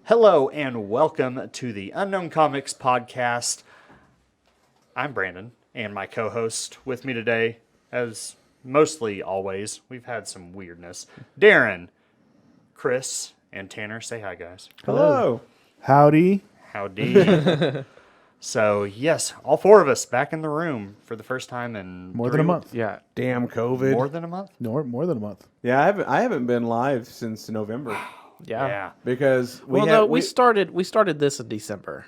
Hello and welcome to the Unknown Comics podcast. I'm Brandon, and my co-host with me today, as mostly always, we've had some weirdness, Darren, Chris, and Tanner. Say hi, guys. Hello. Howdy. Howdy. So, yes, all four of us back in the room for the first time in More than a month. Yeah. Damn COVID. More than a month? No, more than a month. Yeah, I haven't been live since November Yeah. because we started this in December.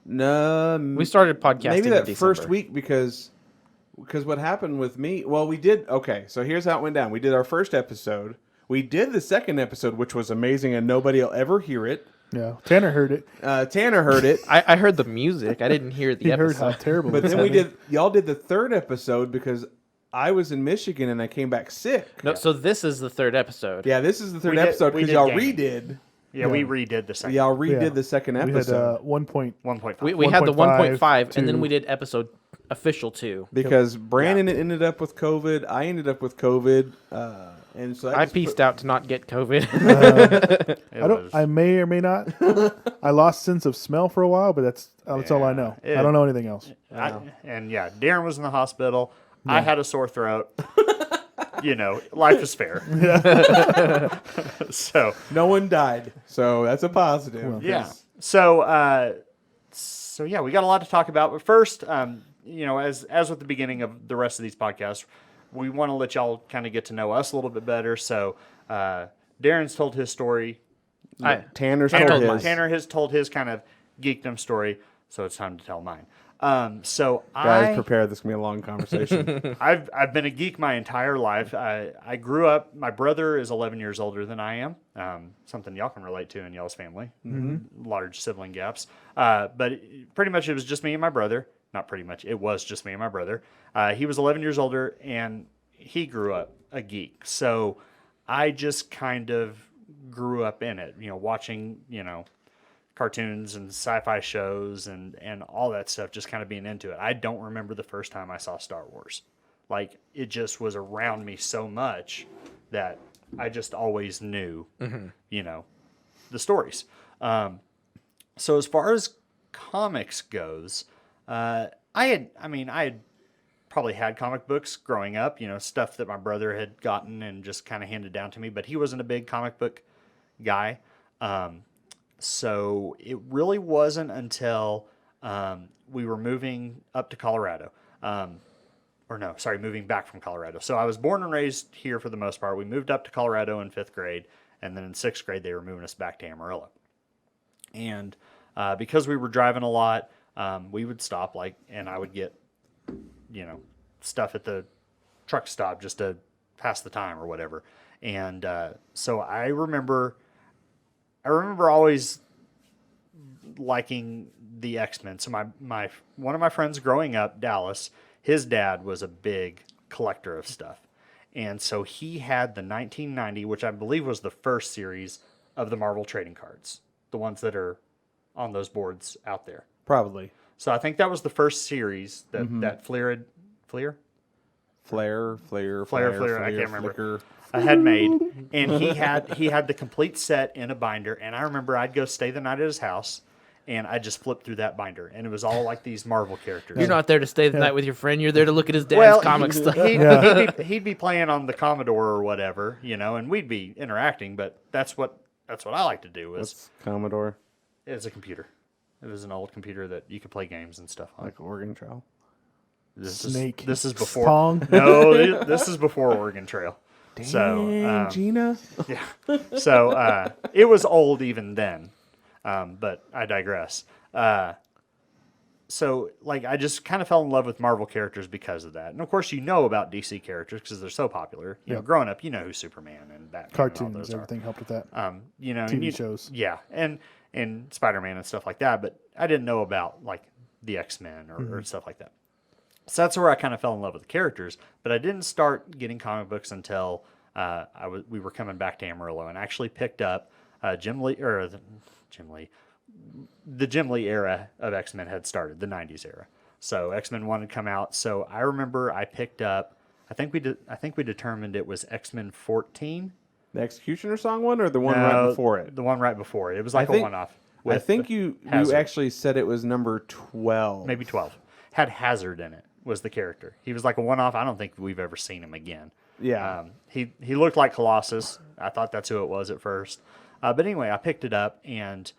No, We started podcasting maybe that in first December. week because what happened with me. Well, we did. Okay, so here's how it went down. We did our first episode. We did the second episode, which was amazing, and nobody will ever hear it. Yeah, Tanner heard it. Tanner heard it. I heard the music. I didn't hear the He heard episode. how terrible. But it then sounded. y'all did the third episode because I was in Michigan and I came back sick. No, so this is the third episode. Yeah, this is the third We did- episode we because did y'all gaming. redid. Yeah, we redid the second. Y'all redid Yeah. the second We had episode 1.5. We had the 1.5 1.5, and then to- we did episode official 2. because Brandon ended up with COVID. I ended up with COVID, and so I pieced out to not get COVID. I may or may not. I lost sense of smell for a while, but that's all I know. Yeah. I don't know anything else. Darren was in the hospital. I had a sore throat. Life is fair. So no one died. So that's a positive. Well, yeah. So yeah, we got a lot to talk about. But first, as with the beginning of the rest of these podcasts, we want to let y'all kind of get to know us a little bit better. So Darren's told his story. Tanner's told told mine. his. Tanner has told his kind of geekdom story. So it's time to tell mine. So Guys, prepare. This is gonna be a long conversation. I've been a geek my entire life. I grew up. My brother is 11 years older than I am. Something y'all can relate to in y'all's family. Large sibling gaps. But pretty much it was just me and my brother. Not pretty much. It was just me and my brother. He was 11 years older, and he grew up a geek. So I just kind of grew up in it. Watching cartoons and sci-fi shows and all that stuff, just kind of being into it. I don't remember the first time I saw Star Wars. Like, it just was around me so much that I just always knew, the stories. So as far as comics goes, I had probably had comic books growing up, stuff that my brother had gotten and just kind of handed down to me, but he wasn't a big comic book guy. So it really wasn't until we were moving up to Colorado. Moving back from Colorado. So I was born and raised here for the most part. We moved up to Colorado in 5th grade, and then in 6th grade they were moving us back to Amarillo. And because we were driving a lot, we would stop, and I would get, stuff at the truck stop just to pass the time or whatever. And so I remember always liking the X-Men. So my one of my friends growing up, Dallas, his dad was a big collector of stuff. And so he had the 1990, which I believe was the first series of the Marvel trading cards, the ones that are on those boards out there. Probably. So I think that was the first series that Flair, Flare, I can't remember. Flicker. I had made, and he had the complete set in a binder. And I remember I'd go stay the night at his house, and I just flipped through that binder, and it was all like these Marvel characters. You're not there to stay the night with your friend. You're there to look at his dad's comic stuff. He'd be playing on the Commodore or whatever, and we'd be interacting. But that's what I like to do. What's Commodore? It's a computer. It was an old computer that you could play games and stuff on. Like Oregon Trail. Snake. This is before. Pong. No, this is before Oregon Trail. Dang, So Gina. yeah. So it was old even then, but I digress. So I just kind of fell in love with Marvel characters because of that, and of course about DC characters because they're so popular. Growing up, who Superman and Batman, Cartoons, and all those everything helped with that. TV shows. Yeah, and Spider-Man and stuff like that. But I didn't know about the X-Men or stuff like that. So that's where I kind of fell in love with the characters. But I didn't start getting comic books until we were coming back to Amarillo and actually picked up the Jim Lee era of X-Men had started, the 90s era. So X-Men 1 had come out. So I remember I picked up, I think we determined it was X-Men 14 The Executioner song one or the one right before it? The one right before it. It was like a one-off. I think you actually said it was number 12. Maybe 12. Had Hazard in it, was the character. He was like a one-off. I don't think we've ever seen him again. Yeah. He looked like Colossus. I thought that's who it was at first. But anyway, I picked it up and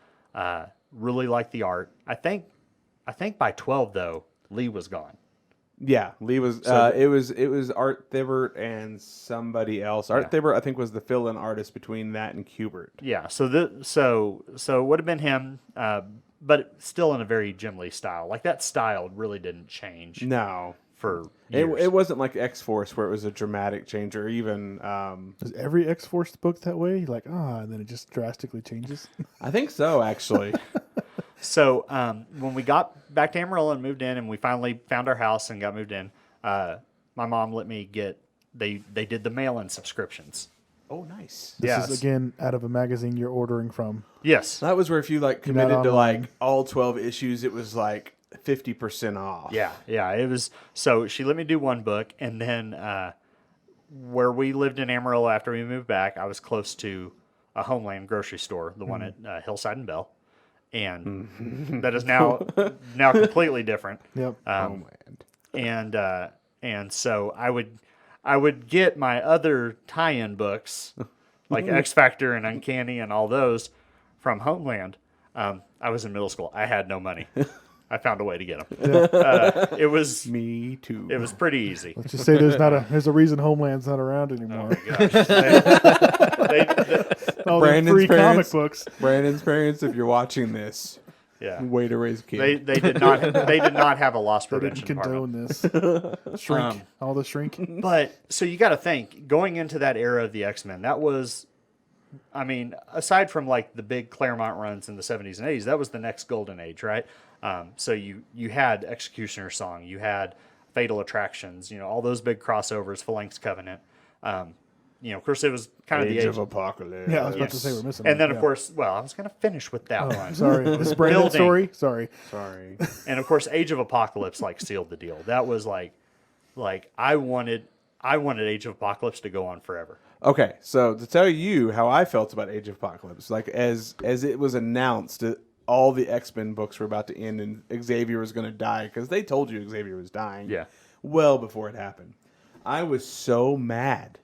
really liked the art. I think by 12, though, Lee was gone. Yeah, Lee was. It was Art Thibbert and somebody else. Art Thibbert, I think, was the fill-in artist between that and Kubert. Yeah, so it would have been him, but still in a very Jim Lee style. Like that style really didn't change. No, for years. It wasn't like X-Force where it was a dramatic change, or even. Is every X-Force book that way? Like and then it just drastically changes. I think so, actually. So when we got back to Amarillo and moved in, and we finally found our house and got moved in, my mom let me get. They did the mail-in subscriptions. Oh, nice. This is again out of a magazine you're ordering from. Yes, that was where if you like committed to like all 12 issues, it was like 50% off. Yeah. It was. So she let me do one book, and then where we lived in Amarillo after we moved back, I was close to a Homeland grocery store, the one at Hillside and Bell. And that is now completely different. Yep. And so I would get my other tie-in books like X Factor and Uncanny and all those from Homeland. I was in middle school. I had no money. I found a way to get them. It was me too. It was pretty easy. Let's just say there's a reason Homeland's not around anymore. Oh my gosh. All Brandon's free comic books. Brandon's parents, if you're watching this, way to raise a kid. They did not have a loss prevention They didn't condone department. this. Shrink. All the shrink. But so you got to think, going into that era of the X-Men, that was, I mean, aside from like the big Claremont runs in the 70s and 80s, that was the next golden age, right? So you had Executioner Song, you had Fatal Attractions, all those big crossovers, Phalanx Covenant. Of course, it was kind of the age of Apocalypse. Yeah, I was about to say we're missing. And then, of course, I was going to finish with that one. Sorry, this Brandon's story. Sorry. And of course, Age of Apocalypse sealed the deal. That was like I wanted Age of Apocalypse to go on forever. Okay, so to tell you how I felt about Age of Apocalypse, like as it was announced that all the X-Men books were about to end and Xavier was going to die, because they told you Xavier was dying well before it happened. I was so mad.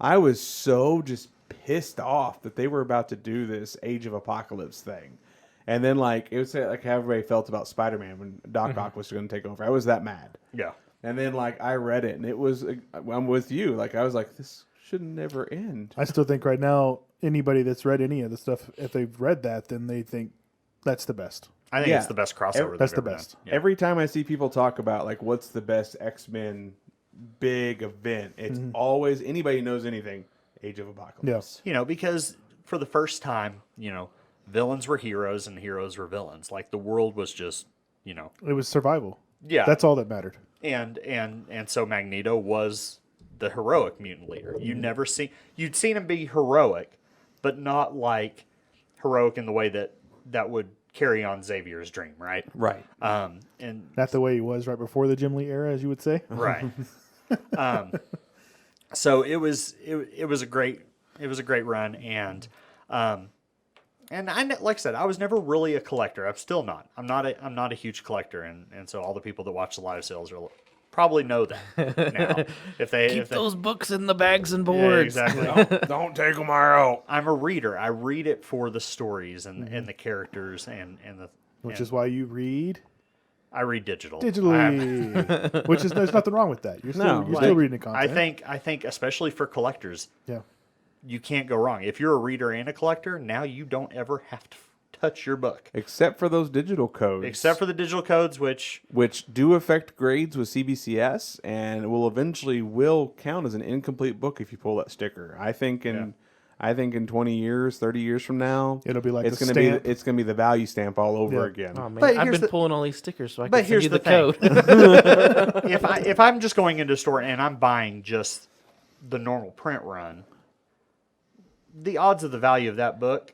I was so just pissed off that they were about to do this Age of Apocalypse thing. And then it was like how everybody felt about Spider-Man when Doc Ock was going to take over. I was that mad. Yeah. And then I read it and it was, I'm with you. I was like, this should never end. I still think right now, anybody that's read any of the stuff, if they've read that, then they think that's the best. I think it's the best crossover. That's the best. Yeah. Every time I see people talk about what's the best X-Men big event, it's always, anybody knows anything, Age of Apocalypse. Yeah. Because for the first time, villains were heroes and heroes were villains. Like the world was just, it was survival. Yeah. That's all that mattered. And so Magneto was the heroic mutant leader. You'd seen him be heroic, but not like heroic in the way that would carry on Xavier's dream, right? Right. And not the way he was right before the Jim Lee era, as you would say. Right. So it was a great run, and I, like I said, I was never really a collector. I'm still not. I'm not a huge collector, and so all the people that watch the live sales probably know that now. If they keep those books in the bags and boards. Yeah, exactly. Don't take them out. I'm a reader. I read it for the stories and the characters and the. Which is why you read. I read digitally, which is there's nothing wrong with that. You're still reading the content. I think especially for collectors, yeah, you can't go wrong. If you're a reader and a collector, now you don't ever have to touch your book, except for those digital codes. Except for the digital codes, which do affect grades with CBCS, and will eventually count as an incomplete book if you pull that sticker. I think in 20 years, 30 years from now, it'll be like it's going to be the value stamp all over again. Oh, man. But I've been pulling all these stickers so I can but send you the thing. code. if I'm just going into a store and I'm buying just the normal print run, the odds of the value of that book,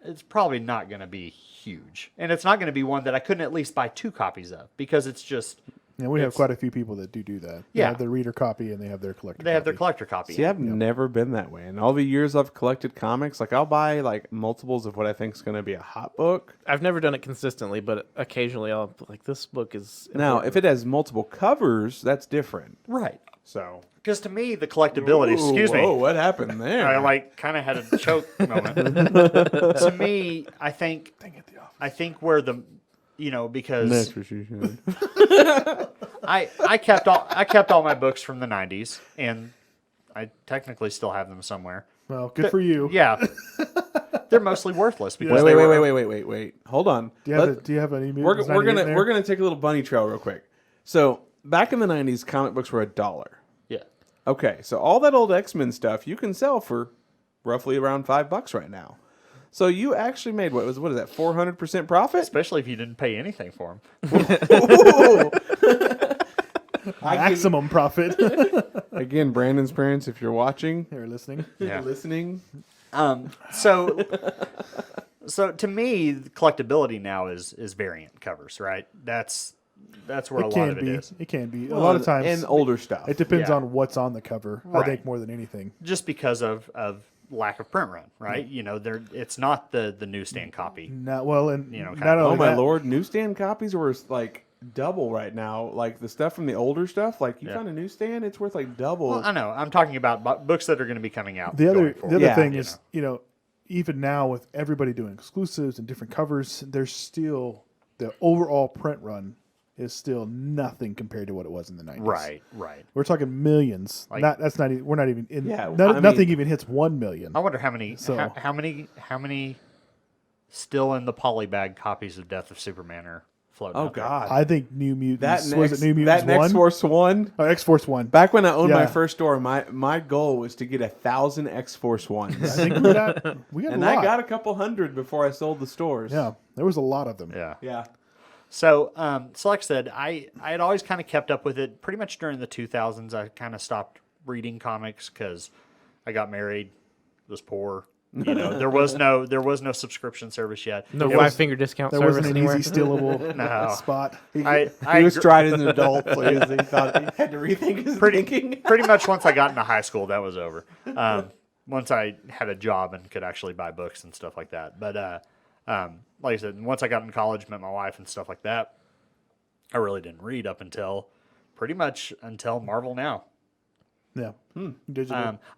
it's probably not going to be huge, and it's not going to be one that I couldn't at least buy 2 copies of, because it's just Yeah, we have quite a few people that do that. They have their reader copy and they have their collector. They have their collector copy. See, I've never been that way. In all the years I've collected comics, like I'll buy like multiples of what I think is going to be a hot book. I've never done it consistently, but occasionally I'll like this book is now important. if it has multiple covers, that's different. Right. So because to me the collectability. Excuse me. Oh, what happened there? I like kind of had a choke moment. To me, I think where the because Next for sure. I kept all my books from the 90s, and I technically still have them somewhere. Well, good for you. Yeah, they're mostly worthless because Wait. Hold on. Do you have any? We're gonna take a little bunny trail real quick. So back in the 90s, comic books were $1. Yeah. Okay, so all that old X-Men stuff you can sell for roughly around $5 right now. So you actually made what is that 400% profit? Especially if you didn't pay anything for them. Maximum profit. Again, Brandon's parents, if you're watching, they're listening. Yeah. listening. So to me, the collectability now is variant covers, right? That's where a lot of it is. It can be a lot of times, and older stuff. It depends on what's on the cover. Right. I think more than anything, just because of lack of print run, right? It's not the newsstand copy. Not well, and not oh my lord, newsstand copies were like double right now. Like the stuff from the older stuff, like you find a newsstand, it's worth like double. Well, I know. I'm talking about books that are going to be coming out. The other thing is, even now with everybody doing exclusives and different covers, there's still the overall print run is still nothing compared to what it was in the 90s. Right. We're talking millions. We're not even in. Yeah, nothing even hits 1 million. I wonder how many. So, how many still in the polybag copies of Death of Superman are floating? Oh God! I think New Mutants. Was it New Mutants? That X-Force 1. Oh, X-Force 1. Back when I owned my first store, my goal was to get 1,000 X-Force 1s. I think we got and a lot. I got a couple hundred before I sold the stores. Yeah, there was a lot of them. Yeah. So like I said, I had always kind of kept up with it. Pretty much during the 2000s, I kind of stopped reading comics because I got married, was poor. There was no subscription service yet. No 5-finger discount there service wasn't anywhere. Easy stealable spot. He was tried as an adult, so he thought he had to rethink his thinking. Pretty much once I got into high school, that was over. Once I had a job and could actually buy books and stuff like that. But like I said, once I got in college, met my wife and stuff like that, I really didn't read up until Marvel Now. Yeah.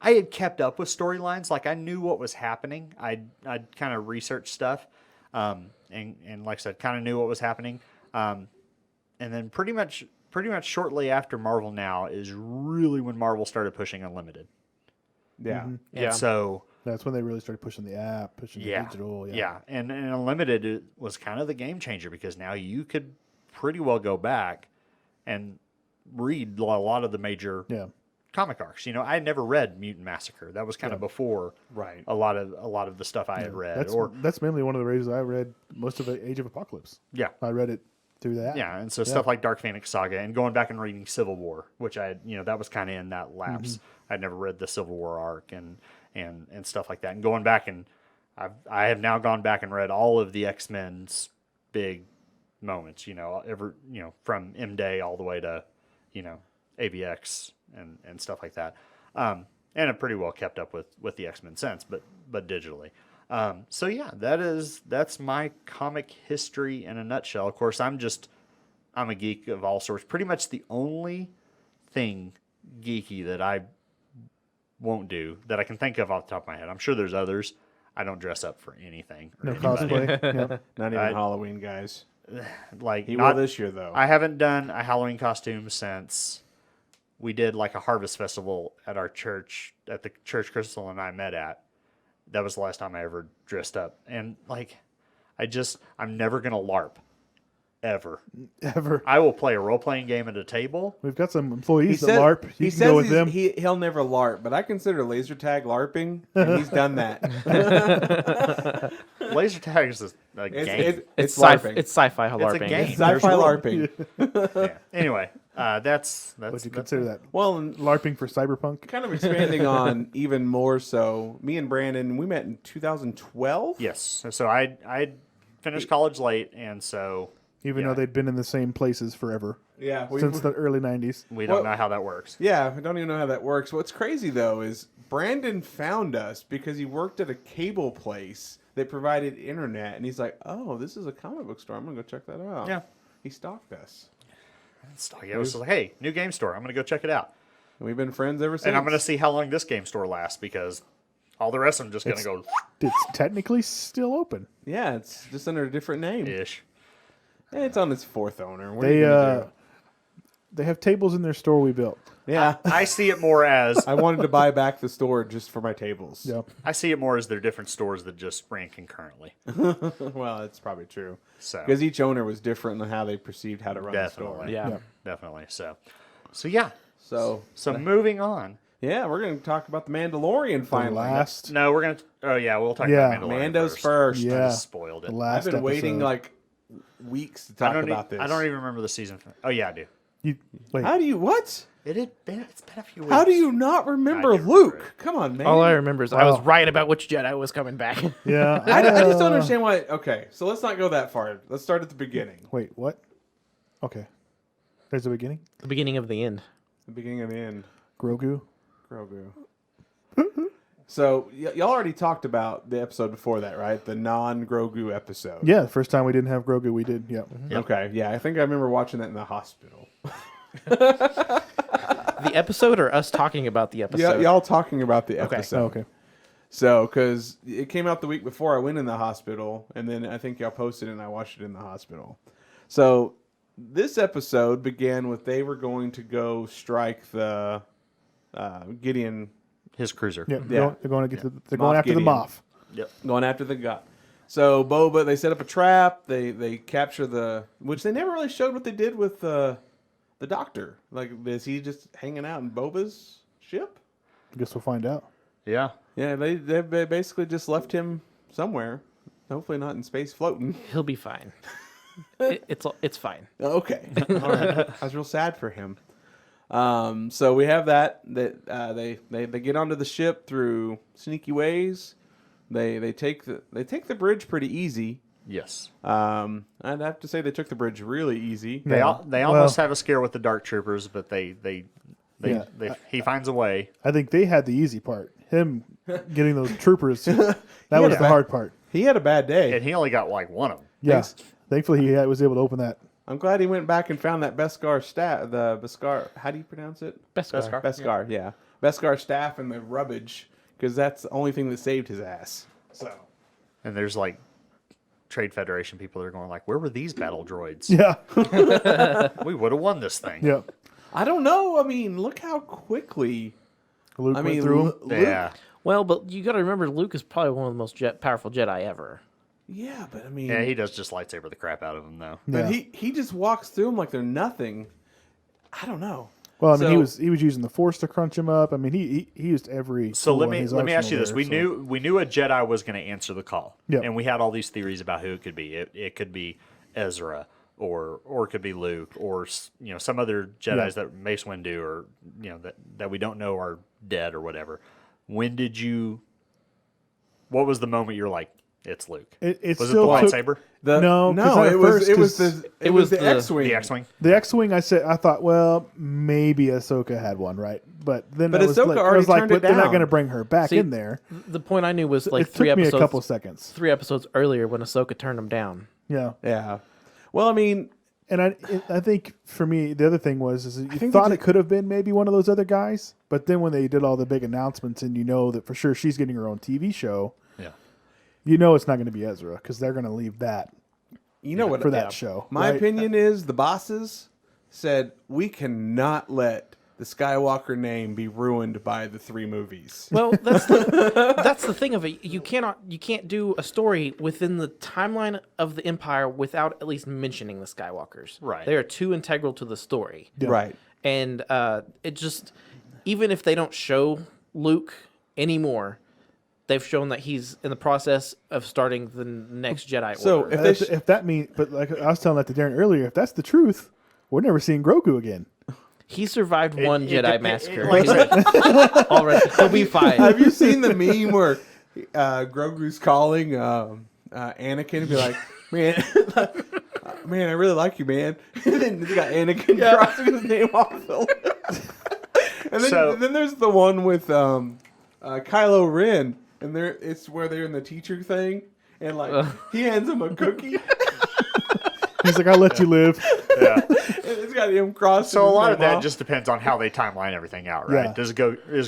I had kept up with storylines. Like I knew what was happening. I'd kind of researched stuff, and like I said, kind of knew what was happening. And then pretty much shortly after Marvel Now is really when Marvel started pushing Unlimited. Yeah. Mm-hmm. And so that's when they really started pushing the app, pushing the digital. Yeah. And Unlimited was kind of the game changer because now you could pretty well go back and read a lot of the major comic arcs. I had never read Mutant Massacre. That was kind of before a lot of the stuff I had read. That's mainly one of the reasons I read most of Age of Apocalypse. Yeah. I read it through that. Yeah, and so stuff like Dark Phoenix Saga and going back and reading Civil War, which I had, that was kind of in that lapse. Mm-hmm. I'd never read the Civil War arc and stuff like that. And going back and I have now gone back and read all of the X-Men's big moments, from M-Day all the way to, AVX and stuff like that. And I've pretty well kept up with the X-Men since, but digitally. So yeah, that's my comic history in a nutshell. Of course, I'm a geek of all sorts. Pretty much the only thing geeky that I won't do that I can think of off the top of my head. I'm sure there's others. I don't dress up for anything. No cosplay. Yep. Not even Halloween, guys. Like he will this year though. I haven't done a Halloween costume since we did like a harvest festival at our church, at the church Crystal and I met at. That was the last time I ever dressed up. And like, I'm never going to LARP. Ever. I will play a role-playing game at a table. We've got some employees that LARP. You can go with them. He'll never LARP, but I consider laser tag LARPing, and he's done that. Laser tag is a game. It's LARPing. It's sci-fi LARPing. It's a game. It's sci-fi LARPing. Yeah. Anyway, that's. Would you consider that? Well, LARPing for cyberpunk. Kind of expanding on even more so. Me and Brandon, we met in 2012. Yes. So I finished college late, and so even though they'd been in the same places forever. Yeah, Since the early 90s. We don't know how that works. Yeah, we don't even know how that works. What's crazy, though, is Brandon found us because he worked at a cable place that provided internet, and he's like, oh, this is a comic book store. I'm going to go check that out. Yeah. He stalked us. I was like, hey, new game store. I'm going to go check it out. And we've been friends ever since. And I'm going to see how long this game store lasts because all the rest of them just going to go... It's technically still open. Yeah, it's just under a different name. Ish. And it's on its fourth owner. What are you gonna do? They have tables in their store we built. Yeah. I see it more as... I wanted to buy back the store just for my tables. Yeah. I see it more as they're different stores that just ran concurrently. Well, that's probably true. So Because each owner was different in how they perceived how to run the store. definitely, Yeah. definitely. So yeah. So Moving on. yeah, we're going to talk about the Mandalorian finally. Last. No, we're gonna. Oh yeah, we'll talk Yeah. about Mandalorian Mando's first. Yeah. I just spoiled it. The last I've been waiting episode. like weeks to talk about this. I don't even remember the season. Oh yeah, I do. Wait. How do you what? It's been a few weeks. How do you not remember I do Luke? remember it. Come on, man. All I remember is I was Wow. right about which Jedi was coming back. Yeah. I just don't understand why. Okay, so let's not go that far. Let's start at the beginning. Wait, what? Okay. There's the beginning. The beginning of the end. The beginning of the end. Grogu. Grogu. So y'all already talked about the episode before that, right? The non-Grogu episode. Yeah, the first time we didn't have Grogu, we did. Yep. Okay. Yeah, I think I remember watching that in the hospital. The episode or us talking about the Yeah, episode? y'all talking about the episode. Oh, okay. So, because it came out the week before I went in the hospital, and then I think y'all posted it and I watched it in the hospital. So, this episode began with they were going to go strike the Gideon, His cruiser. Yeah, Yeah. they're going to get they're Moff going after Gideon. the Moff. Yep. going after the guy. So, Boba, they set up a trap. They capture which they never really showed what they did with the doctor. Like, is he just hanging out in Boba's ship? I guess we'll find out. Yeah. Yeah, they basically just left him somewhere. Hopefully not in space floating. He'll be fine. It's fine. Okay. All right. I was real sad for him. So we have that they get onto the ship through sneaky ways. They take the bridge pretty easy. Yes. I'd have to say they took the bridge really easy. They Yeah. they almost have a scare with the dark troopers, but Yeah. he finds a way. I think they had the easy part. Him getting those troopers. That Yeah. was the hard part. He had a bad day. And he only got like one of them. Yeah. Thankfully, he was able to open that. I'm glad he went back and found that Beskar staff. The Beskar. How do you pronounce it? Beskar. Beskar. Yeah. Beskar staff and the rubbish, because that's the only thing that saved his ass. So. And there's like Trade Federation people that are going like, where were these battle droids? Yeah. We would have won this thing. Yeah. I don't know. I mean, look how quickly. Luke I went mean, through him. Luke. Yeah. Well, but you got to remember, Luke is probably one of the most powerful Jedi ever. Yeah, but I mean, Yeah, he does just lightsaber the crap out of them though. but Yeah. he just walks through them like they're nothing. I don't know. Well, I mean, So- he was using the Force to crunch him up. I mean, he used every. So tool let in me his ask you arsenal this: there, we knew a Jedi was going to answer the call, Yep. and we had all these theories about who it could be. It could be Ezra, or it could be Luke, or some other Jedi's that Mace Windu, or that we don't know are dead or whatever. What was the moment you're like, it's Luke? It was it the still took- lightsaber? No, 'cause no, at it was first, it was 'cause the it was the X-wing. The X-wing. The X-wing. I thought, well, maybe Ahsoka had one, right? But then But I was Ahsoka like, already turned it but they're not down. going to bring her back See, in there. The point I knew was like It three took me episodes. a couple seconds. 3 episodes earlier when Ahsoka turned him down. Yeah. Yeah. Well, I mean, And I think for me, the other thing was you think thought they it could have been maybe one of those other guys, but then when they did all the big announcements and you know that for sure she's getting her own TV show, Yeah. you know it's not going to be Ezra because they're going to leave that you know what? for that show. My right? opinion is the bosses said we cannot let the Skywalker name be ruined by the 3 movies. Well, that's the thing of it. You can't do a story within the timeline of the Empire without at least mentioning the Skywalkers. Right. They are too integral to the story. Yeah. Right. And it just, even if they don't show Luke anymore, they've shown that he's in the process of starting the next Jedi So Order. If that means, but like I was telling that to Darren earlier, if that's the truth, we're never seeing Grogu again. He survived one it Jedi dep- massacre. like I said, Already, he'll be fine. Have you seen the meme where Grogu's calling Anakin and be like, man, man, I really like you, man. And then you got Anakin crossing his name off the list. And then there's the one with Kylo Ren, and it's where they're in the teacher thing, and like he hands him a cookie. He's like, I'll let you live. Yeah. It's got him crossing. So a lot of that off. just depends on how they timeline everything out, right? Yeah. Is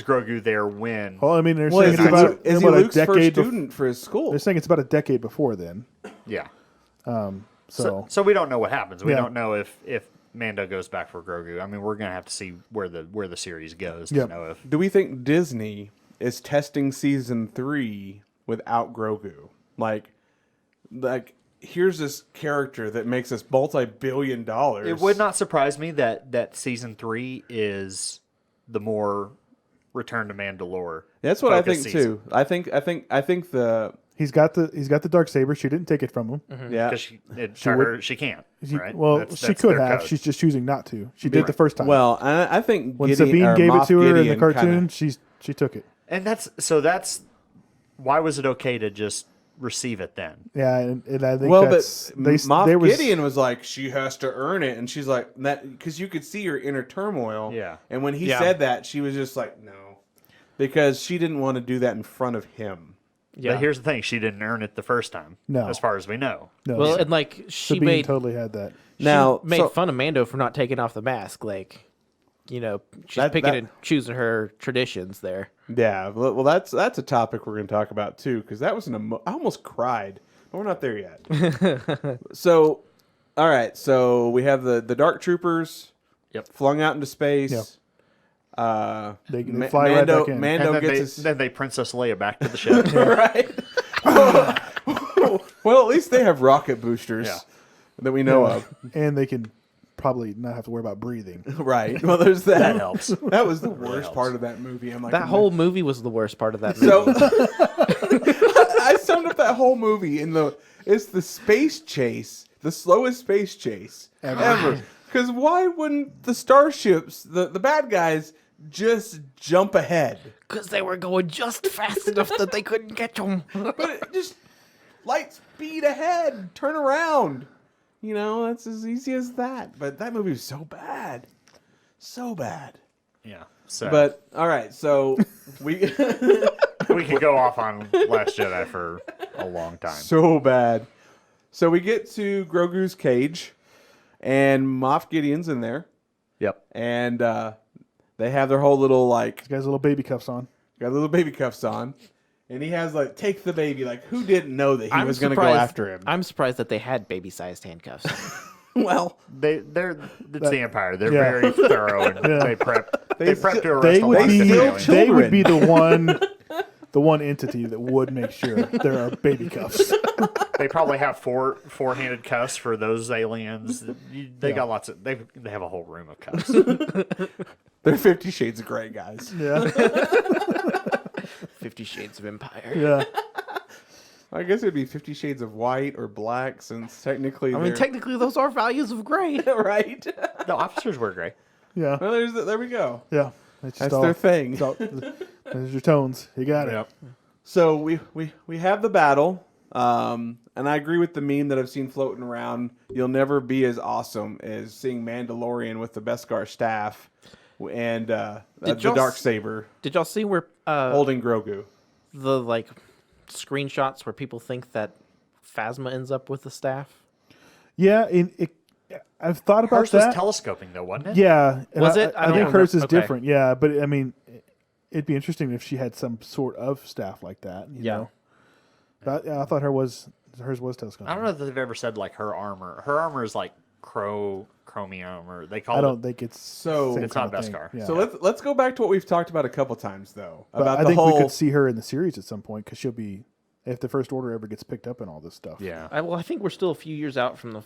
Grogu there when? Well, I mean, they're Well, saying it's about, is he about Luke's a first decade. student for his school? They're saying it's about a decade before then. Yeah. So So we don't know what happens. We Yeah. don't know if Mando goes back for Grogu. I mean, we're gonna have to see where the series goes to Yep. know if. Do we think Disney is testing season 3 without Grogu? Like here's this character that makes us multi-billion dollars. It would not surprise me that season 3 is the more Return to Mandalore. That's what I think focused season. too. I think the he's got the Darksaber. She didn't take it from him. yeah. Because she can't. Right? Well, That's she could their have. code. She's just choosing not to. She did the first time. Well, I think when Gideon, Sabine or gave it Moff to her in the Gideon cartoon, kinda- she took it. And that's why was it okay to just receive it then? Yeah, and I think well, that's but they, Moff there was, Gideon was like, she has to earn it, and she's like that because you could see her inner turmoil. Yeah. And when he Yeah. said that, she was just like, no, because she didn't want to do that in front of him. Yeah. But here's the thing: she didn't earn it the first time. No. As far as we know. No, Well, and like she Sabine made totally had that. Now, made so- fun of Mando for not taking off the mask. Like, you know, she's That- picking that- and choosing her traditions there. Yeah, well, that's a topic we're going to talk about too, because that was I almost cried, but we're not there yet. So, all right, so we have the Dark Troopers, Yep. flung out into space. Yep. They fly right Mando, back in. Mando And gets then they Princess Leia back to the ship. right. Well, at least they have rocket boosters Yeah. that we know of. And they can probably not have to worry about breathing. Right. Well, there's that. That helps. That was the worst helps. part of that movie. I'm like, That whole movie was the worst part of that movie. So I summed up that whole movie it's the space chase, the slowest space chase ever. Because why wouldn't the starships, the bad guys, just jump ahead? Because they were going just fast enough that they couldn't catch them. But just light speed ahead, turn around. You know, that's as easy as that. But that movie was so bad. So bad. Yeah. So But, all right, so we... we could go off on Last Jedi for a long time. So bad. So we get to Grogu's cage, and Moff Gideon's in there, Yep. and they have their whole little, like, He's got his little baby cuffs on. got little baby cuffs on, and he has, like, take the baby. Like, who didn't know that he was going to go after him? I'm surprised that they had baby-sized handcuffs. Well, It's the Empire. They're Yeah. very thorough and Yeah. they prep to arrest They a would lot be of still aliens. they would children. be the one entity that would make sure there are baby cuffs. They probably have four-handed cuffs for those aliens. They got lots of. They have a whole room of cuffs. they're 50 Shades of Grey, guys. Yeah, 50 Shades of Empire. yeah. I guess it would be 50 Shades of White or Black, since technically I mean, technically, those are values of gray. right? The officers wear gray. Yeah, Well, there we go. yeah. It's just That's their thing. There's your tones. You got it. So we have the battle, and I agree with the meme that I've seen floating around. You'll never be as awesome as seeing Mandalorian with the Beskar staff and the y'all Darksaber Did y'all see where holding Grogu. the like screenshots where people think that Phasma ends up with the staff? Yeah, I've thought about Hers was that. telescoping though, wasn't it? Yeah, and Was it? I I don't think hers is remember. Okay. different. Yeah, but I mean, it'd be interesting if she had some sort of staff like that. You Yeah. know? But, yeah, I thought hers was telescopic. I don't know if they've ever said like her armor. Her armor is like chromium, or they call I it. don't think it's So- same It's kind not of thing. Beskar. Yeah. So let's go back to what we've talked about a couple times though But about I the think whole. we could see her in the series at some point because she'll be if the First Order ever gets picked up in all this stuff. Yeah. I think we're still a few years out from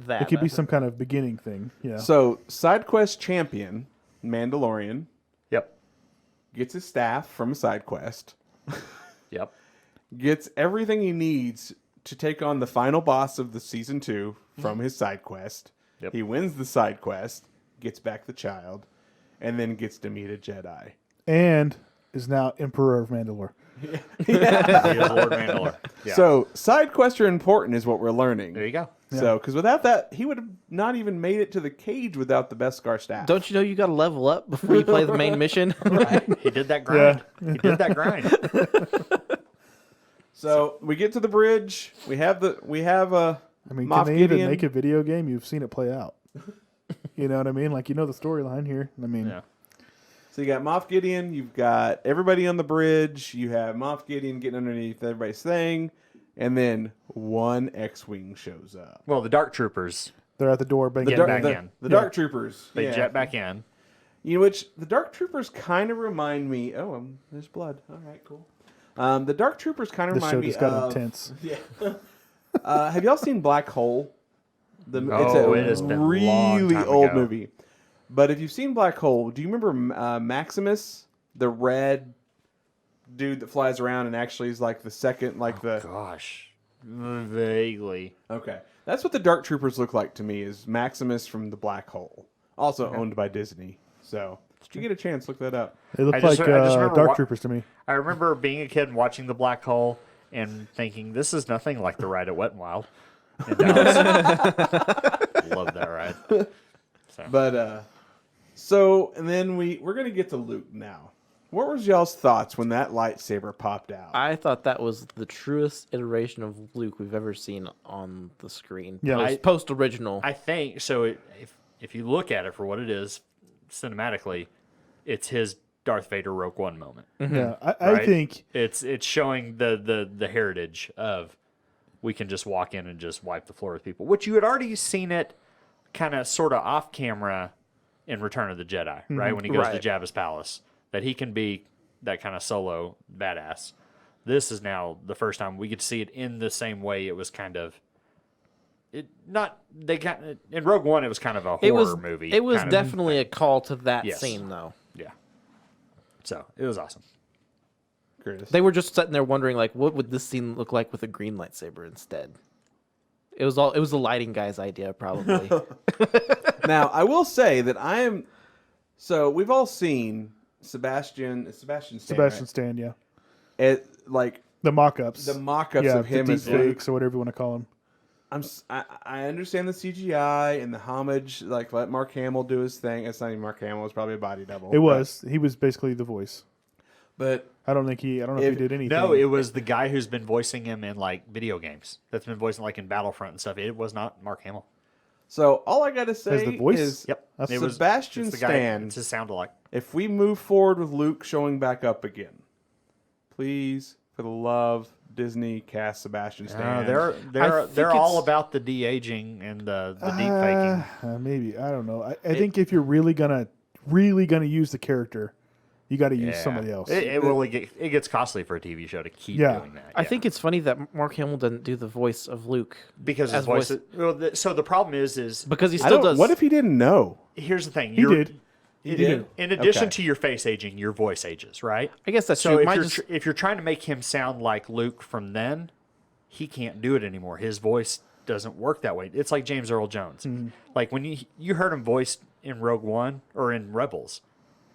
that. It could be some kind of beginning thing. Yeah. So side quest champion Mandalorian Yep. gets his staff from a side quest. Yep. Gets everything he needs to take on the final boss of the season 2 from his side quest. Yep. He wins the side quest, gets back the child, and then gets to meet a Jedi. And is now Emperor of Mandalore. He is Lord Mandalore. Yeah. So side quests are important, is what we're learning. there you go. So, because without that, he would have not even made it to the cage without the Beskar staff. Don't you know you got to level up before you play the main mission? Right. He did that grind. He did that grind. So we get to the bridge. We have a. I mean, Moff can they even Gideon. make a video game? You've seen it play out. You know what I mean? Like, you know the storyline here. I mean, So you got Moff Gideon. You've got everybody on the bridge. You have Moff Gideon getting underneath everybody's thing, and then one X-wing shows up. Well, the Dark Troopers, they're at the door banging Get back back in. The Dark Troopers. they jet back in. You know, which the Dark Troopers kind of remind me. Oh, there's blood. All right, cool. The Dark Troopers kind of This show remind me just got of. intense. Yeah. Have y'all seen Black Hole? It's it has been a long really time old ago. movie. But if you've seen Black Hole, do you remember Maximus, the red dude that flies around and actually is like the second, like the. Gosh, vaguely. Okay, that's what the Dark Troopers look like to me. Is Maximus from the Black Hole, also owned by Disney. So, if you get a chance, look that up. They look I just like remember Dark Troopers to me. I remember being a kid and watching the Black Hole and thinking, "This is nothing like the ride at Wet n Wild." In Dallas. Love that ride. But so and then we're gonna get to Luke now. What was y'all's thoughts when that lightsaber popped out? I thought that was the truest iteration of Luke we've ever seen on the screen. Yeah. Post original. I think so. If you look at it for what it is, cinematically, it's his Darth Vader Rogue One moment. Yeah, I right? think It's showing the heritage of we can just walk in and just wipe the floor with people, which you had already seen it kind of sort of off camera in Return of the Jedi, right? When he goes Right. to Jabba's palace, that he can be that kind of solo badass. This is now the first time we get to see it in the same way. It was kind of in Rogue One. It was kind of a horror movie. It was kind of definitely a call to that Yes. scene, though. yeah. So it was awesome. Curtis. They were just sitting there wondering, like, what would this scene look like with a green lightsaber instead? It was the lighting guy's idea, probably. Now, I will say that so we've all seen Sebastian Stan, Sebastian right? Stan, yeah. Like The mock-ups. the mock-ups yeah, of him the as Luke. fakes or whatever you want to call them. I understand the CGI and the homage, like let Mark Hamill do his thing. It's not even Mark Hamill; it's probably a body double. It was. He was basically the voice. but I don't know if he did anything. No, it was the guy who's been voicing him in like video games. That's been voicing like in Battlefront and stuff. It was not Mark Hamill. so all I gotta say As the voice? is, Yep. That's It was Sebastian it's the guy, Stan. It's his sound alike. If we move forward with Luke showing back up again, please, for the love, Disney cast Sebastian Stan. They're all about the de-aging and the deep faking. Maybe I don't know. I think if you're really gonna use the character, you got to use somebody else. It gets costly for a TV show to keep Yeah. doing that. I think it's funny that Mark Hamill doesn't do the voice of Luke because his as voice. So the problem is because he I still don't. does. What if he didn't know? here's the thing. He did. He did. In addition Okay. to your face aging, your voice ages, right? I guess that's So true. if you're trying to make him sound like Luke from then, he can't do it anymore. His voice doesn't work that way. It's like James Earl Jones. Like when you heard him voiced in Rogue One or in Rebels,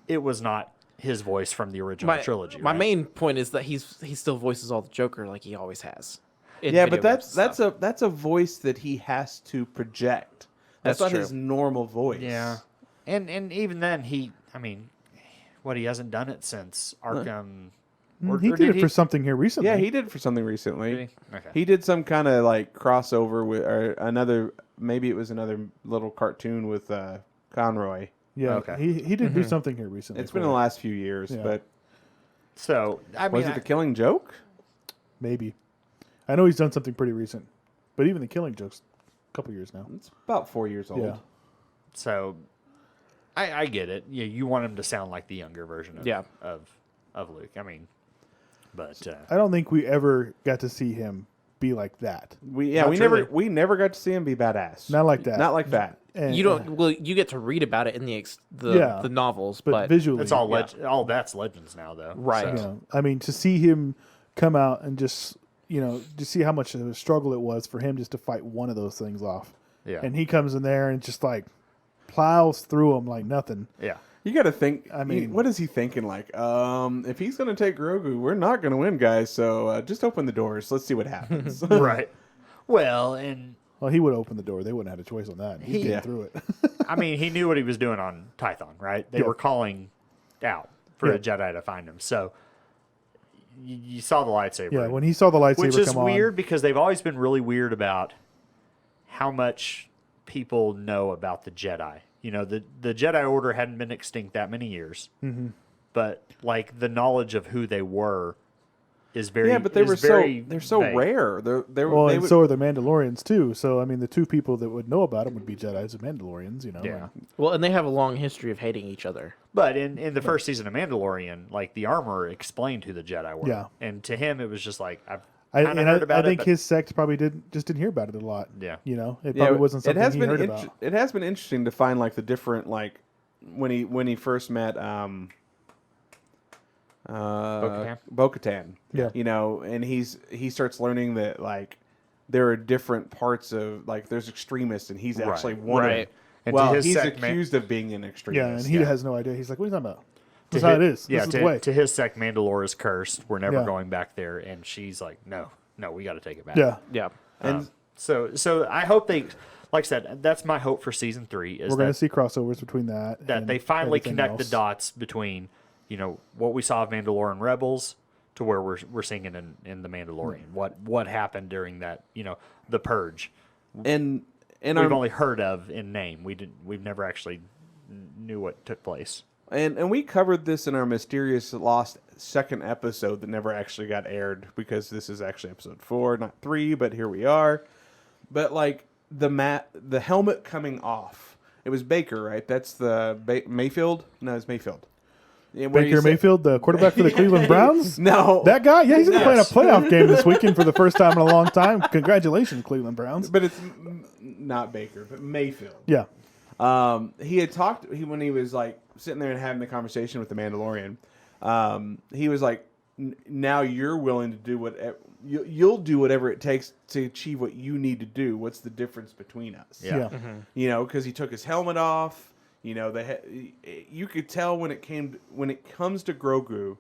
it was not his voice from the original trilogy. My right? main point is that he still voices all the Joker like he always has. in Yeah, video but games and stuff. that's a voice that he has to project. That's not true. his normal voice. Yeah, and even then he hasn't done it since Arkham. He did it for something here recently. Yeah, he did it for something recently. Did he? Okay. He did some kind of like crossover with, or another. Maybe it was another little cartoon with Conroy. Yeah, Okay. he did do something here recently. It's been in the last few years, Yeah. but So I mean, was it The Killing Joke? Maybe. I know he's done something pretty recent, but even the Killing Joke's a couple years now. It's about 4 years old. Yeah. so I get it. You want him to sound like the younger version of Luke. I mean, but I don't think we ever got to see him be like that. We Not truly. never got to see him be badass. Not like that. Not like that. And, You don't. Well, you get to read about it in the Yeah. the novels, but but visually, it's all all that's legends now though. Right. You So, know, I mean, to see him come out and just to see how much of a struggle it was for him just to fight one of those things off. Yeah. And he comes in there and just like plows through them like nothing. yeah. You got to think. I mean- what is he thinking? Like, if he's going to take Grogu, we're not going to win, guys. So just open the doors. Let's see what happens. Right. Well, and Well, he would have opened the door. They wouldn't have had a choice on that. He'd get through it. I mean, he knew what he was doing on Tython, right? They were calling out for a Jedi to find him. So you saw the lightsaber. Yeah, when he saw the lightsaber come on. Which is weird because they've always been really weird about how much people know about the Jedi. You know, the Jedi Order hadn't been extinct that many years. Mm-hmm. But, like, the knowledge of who they were is very but they're so rare. So are the Mandalorians too. So I mean, the two people that would know about them would be Jedi's and Mandalorians. You know. Yeah. Well, and they have a long history of hating each other. But in the first season of Mandalorian, like the armor explained who the Jedi were. Yeah. And to him, it was just like I think his sect probably didn't hear about it a lot. Yeah. You know, it probably wasn't something he heard about. It has been interesting to find like the different like when he first met Bo-Katan. Yeah. You know, and he starts learning that like there are different parts of like there's extremists and he's actually one of them. And well, he's accused of being an extremist. Yeah, and he has no idea. He's like, what are you talking about? That's how it is. Yeah, this is the way. To his sect, Mandalore is cursed. We're never going back there. And she's like, no, we got to take it back. Yeah. Yeah. And so I hope they, like I said, that's my hope for season 3 is we're going to see crossovers between that. That they finally connect else. the dots between, you know, what we saw of Mandalorian Rebels to where we're seeing it in the Mandalorian. What happened during that, you know, the purge. And we've only heard of in name. We've never actually knew what took place. And we covered this in our mysterious lost second episode that never actually got aired because this is actually episode 4, not 3, but here we are. But like the helmet coming off, it was Baker, right? That's the Mayfield. No, it's Mayfield. Baker Mayfield, the quarterback for the Cleveland Browns? No. That guy? Yeah, he's going to play in a playoff game this weekend for the first time in a long time. Congratulations, Cleveland Browns. But it's not Baker, but Mayfield. Yeah. He had talked, when he was like sitting there and having the conversation with the Mandalorian, he was like, now you're willing to do whatever, you'll do whatever it takes to achieve what you need to do. What's the difference between us? Yeah. Mm-hmm. You know, because he took his helmet off. You know, you could tell when it comes to Grogu,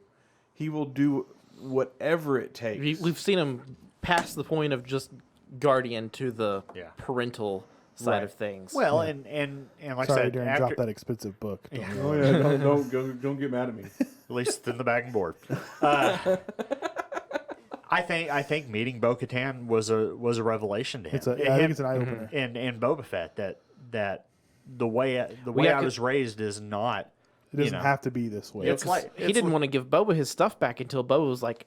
he will do whatever it takes. We've seen him past the point of just guardian to the parental side of things. Well, and like Sorry, I said, Darren, drop that expensive book. Don't get mad at me. At least in the bag and board. I think meeting Bo-Katan was a revelation to him. I think it's an eye opener. And Boba Fett that the way I was raised is not. It doesn't have to be this way. It's like he didn't want to give Boba his stuff back until Boba was like,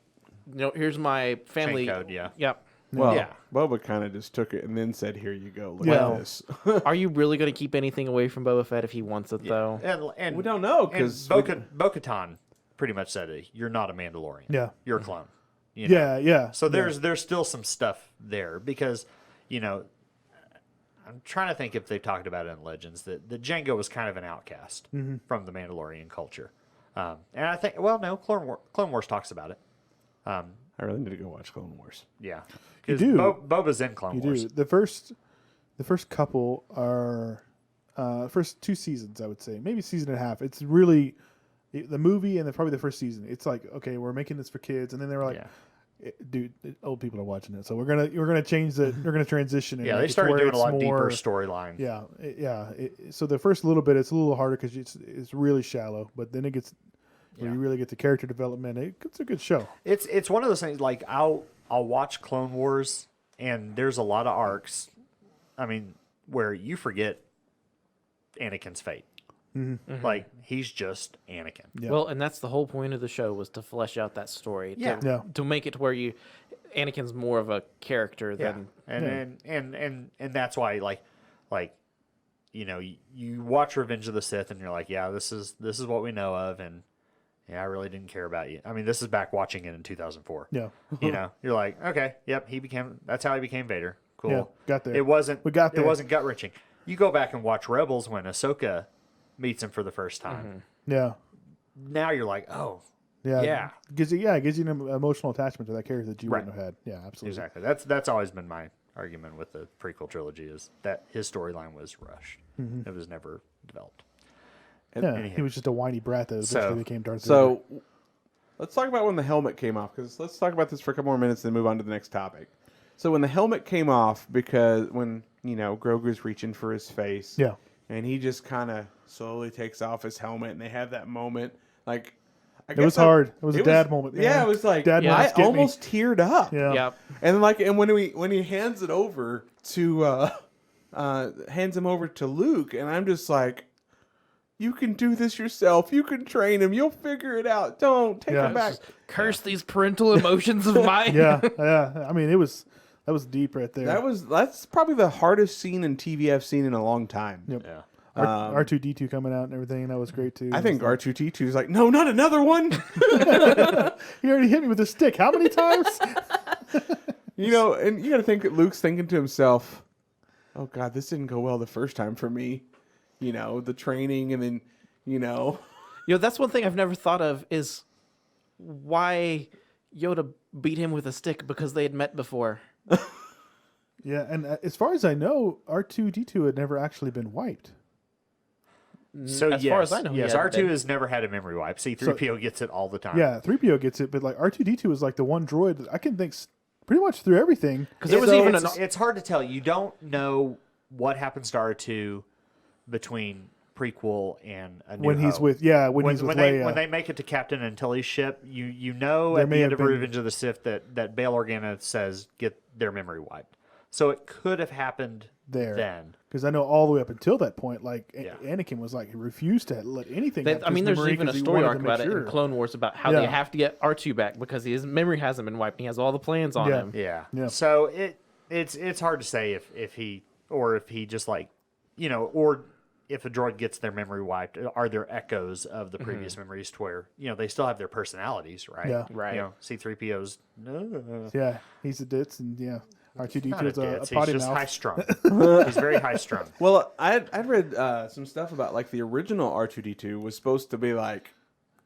here's my family chain code. Yeah. Yep. Well, Boba kind of just took it and then said, "Here you go. Look at this." Are you really going to keep anything away from Boba Fett if he wants it, though? And we don't know because Bo-Katan pretty much said it. You're not a Mandalorian. Yeah. You're a clone. You know? Yeah. So there's still some stuff there because, you know, I'm trying to think if they've talked about it in Legends that Jango was kind of an outcast from the Mandalorian culture. And I think, Clone Wars talks about it. I really need to go watch Clone Wars. Yeah. You do. Boba's in Clone Wars. You do. The first couple are first 2 seasons, I would say. Maybe season and a half. It's really the movie and probably the first season. It's like, okay, we're making this for kids, and then they were like, dude, old people are watching it, so we're gonna change the. We're gonna transition. And they started doing a lot deeper storyline. Yeah. So the first little bit, it's a little harder because it's really shallow, but then it gets where you really get the character development. It's a good show. It's one of those things. Like I'll watch Clone Wars, and there's a lot of arcs. I mean, where you forget Anakin's fate. Mm-hmm. Like he's just Anakin. Yeah. Well, and that's the whole point of the show was to flesh out that story. To make it to where Anakin's more of a character than and that's why like you know you watch Revenge of the Sith and you're like, yeah, this is what we know of, and I really didn't care about you. I mean, this is back watching it in 2004. Yeah. You know, you're like, okay, yep, that's how he became Vader. Cool. Yeah, got there. It wasn't It wasn't gut wrenching. You go back and watch Rebels when Ahsoka meets him for the first time. Mm-hmm. Yeah. Now you're like, oh, it gives you an emotional attachment to that character that you wouldn't have had. Yeah, absolutely. Exactly. That's always been my argument with the prequel trilogy is that his storyline was rushed. Mm-hmm. It was never developed. He was just a whiny brat that eventually became Darth Vader. So let's talk about when the helmet came off, because let's talk about this for a couple more minutes and then move on to the next topic. So when the helmet came off, because when Grogu's reaching for his face, Yeah. and he just kind of slowly takes off his helmet, and they have that moment, like. It was hard. It was a dad moment, man. Yeah, it was like Dad I moments get me. almost teared up. Yeah. Yep. And when he hands it over to hands him over to Luke, and I'm just like, you can do this yourself. You can train him. You'll figure it out. Don't take him back. Curse these parental emotions of mine. Yeah. I mean, that was deep right there. That's probably the hardest scene in TV I've seen in a long time. Yep. Yeah. R2D2 coming out and everything. That was great too. I think R2D2 is like, no, not another one. He already hit me with a stick. How many times? And you got to think that Luke's thinking to himself, oh God, this didn't go well the first time for me. The training and then, That's one thing I've never thought of is why Yoda beat him with a stick, because they had met before. Yeah, and as far as I know, R2D2 had never actually been wiped. So As far as I know, he yes, hadn't R2 been. has never had a memory wipe. C-3PO gets it all the time. Yeah, 3PO gets it, but like R2D2 is like the one droid that I can think pretty much through everything. Because there was even it's hard to tell. You don't know what happens to R2 between prequel and A New When he's Hope. with he's with Leia. When they make it to Captain Antilles' ship, you know There at may the end have of been- Revenge of the Sith that Bail Organa says get their memory wiped. So it could have happened there. then. Because I know all the way up until that point, like Yeah. Anakin was like he refused to let anything. happen to I mean, his there's memory even a 'cause he story wanted arc to make about it sure. in Clone Wars about how Yeah. they have to get R2 back because his memory hasn't been wiped and he has all the plans on Yeah. him. Yeah. Yeah. So it's hard to say if he just like or if a droid gets their memory wiped, are there echoes of the previous memories to where they still have their personalities, right? Yeah. Right. C-3PO's Yeah, he's a ditz, and R2D2 not a is a ditz. He's potty just mouth. high strung. He's very high strung. Well, I'd read some stuff about like the original R2D2 was supposed to be like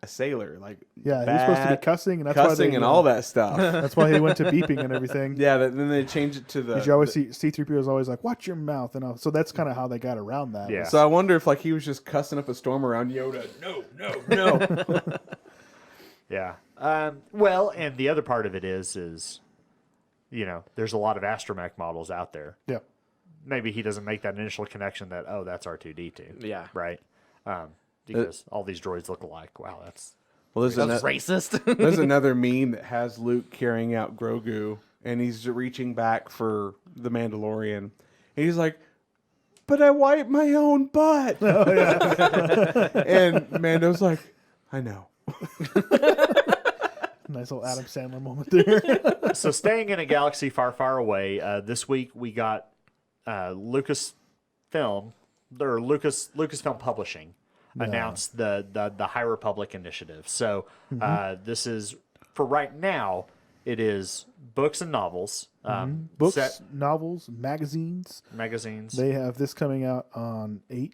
a sailor, like Yeah, he was supposed to be bad, cussing, and that's why cussing they, and all that stuff. That's why he went to beeping and everything. Yeah, then they changed it to the. Because you always see C-3PO is always like, "Watch your mouth," and all. So that's kind of how they got around that. Yeah. So I wonder if like he was just cussing up a storm around Yoda. No. Yeah. Well, and the other part of it is there's a lot of astromech models out there. Yeah. maybe he doesn't make that initial connection that, oh, that's R2D2. Yeah. Right? Because all these droids look alike. Wow, that's... Well, there's, That's racist. there's another meme that has Luke carrying out Grogu, and he's reaching back for the Mandalorian. And he's like, but I wipe my own butt. And Mando's like, I know. Nice little Adam Sandler moment there. So staying in a galaxy far, far away, this week we got Lucasfilm Publishing announced the High Republic initiative. So this is, for right now, it is books and novels. Books, novels, magazines. Magazines. They have this coming out on 8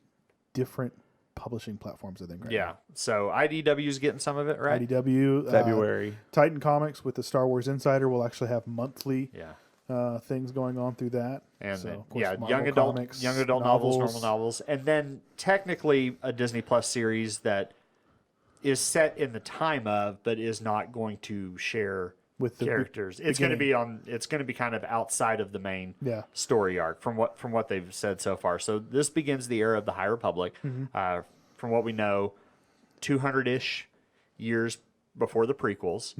different publishing platforms, I think. Right Yeah. So IDW is getting some of it, now. right? IDW. February. Titan Comics with the Star Wars Insider will actually have monthly Yeah. things going on through that. And So, then, of course, yeah, Marvel young adult Comics, novels, normal novels, and then technically a Disney Plus series that is set in the time of, but is not going to share With the characters. It's going to be It's going to be kind of outside of the main Yeah. story arc from what they've said so far. So this begins the era of the High Republic. From what we know, 200-ish years before the prequels.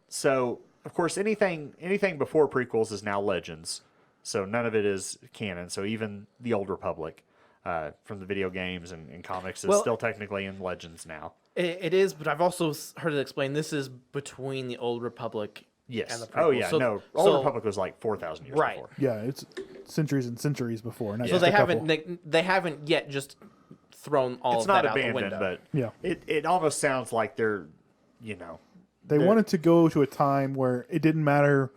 So of course, anything before prequels is now Legends. So none of it is canon. So even the Old Republic from the video games and comics is still technically in Legends now. It is, but I've also heard it explained this is between the Old Republic Yes. and the prequels. Oh yeah. So, Old Republic was like 4,000 years Right. before. Yeah, it's centuries and centuries before. Not So just they a couple. they haven't yet just thrown all It's of not that out the abandoned, window. but Yeah. it almost sounds like they're, They wanted to go to a time where it didn't matter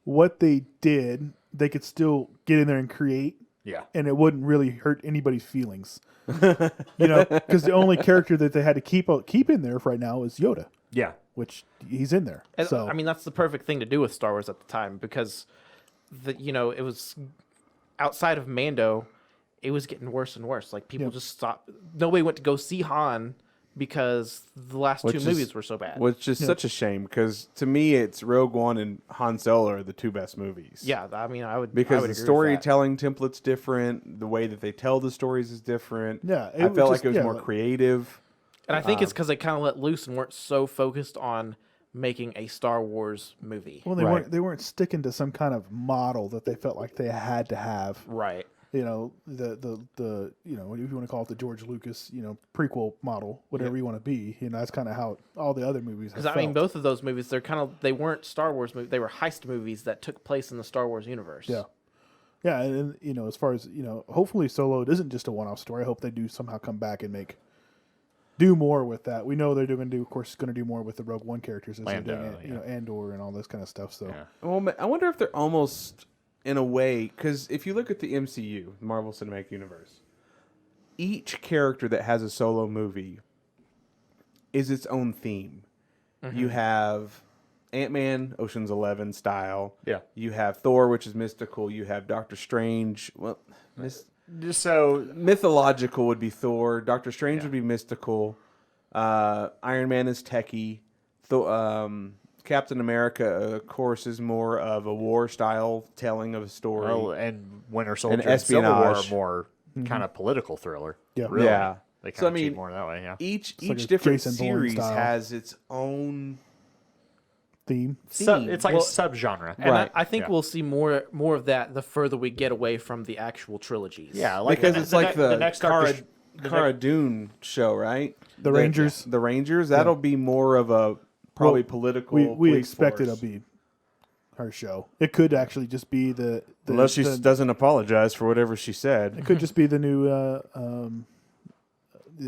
what they did, they could still get in there and create, yeah. and it wouldn't really hurt anybody's feelings. Because the only character that they had to keep in there for right now is Yoda, Yeah. which he's in there. And, So I mean, that's the perfect thing to do with Star Wars at the time because, it was outside of Mando, it was getting worse and worse. Like people just stopped. Nobody went to go see Han because the last two movies were so bad. Which is such a shame because to me, it's Rogue One and Han Solo are the two best movies. Yeah, I mean, I would because I would the agree with storytelling template's different, the way that they tell the stories is different. Yeah, I felt like it was more creative. that. And I think it's because they kind of let loose and weren't so focused on making a Star Wars movie. Well, they weren't sticking to some kind of model that they felt like they had to have. Right. You know, the you know, if you want to call it the George Lucas, you know, prequel model, whatever you want to be, you know, that's kind of how all the other movies have Because I mean, both of those movies, they weren't Star Wars movies; they were heist movies that took place in the Star Wars universe. Yeah, yeah, and you know, as far as you know, hopefully Solo isn't just a one-off story. I hope they do somehow come back and do more with that. We know they're going to do, of course, going to do more with the Rogue One characters, as Lando, they're doing, you know, Andor and all this kind of stuff. So, Well, I wonder if they're almost in a way, because if you look at the MCU, Marvel Cinematic Universe, each character that has a solo movie is its own theme. Mm-hmm. You have Ant-Man, Ocean's 11 style. Yeah. You have Thor, which is mystical. You have Doctor Strange. Well, So mythological would be Thor. Doctor Strange would be mystical. Iron Man is techie. Captain America, of course, is more of a war style telling of a story. well, and Winter Soldier And and Civil War are espionage. more kind of political thriller. Yeah. Really. Yeah. They kind So, I of cheat mean, more that way. Yeah. Each like a different Jason Bourne series style. has its own theme. It's like Well, a subgenre. And Right. I think Yeah. we'll see more of that the further we get away from the actual trilogies. Yeah, like because it's like the next Cara, Doctor, Cara Dune show, right? The Rangers. The Rangers. That'll be more of a probably political. We police expect force. it'll be her show. It could actually just be the Unless she doesn't apologize for whatever she said. It could just be the new, you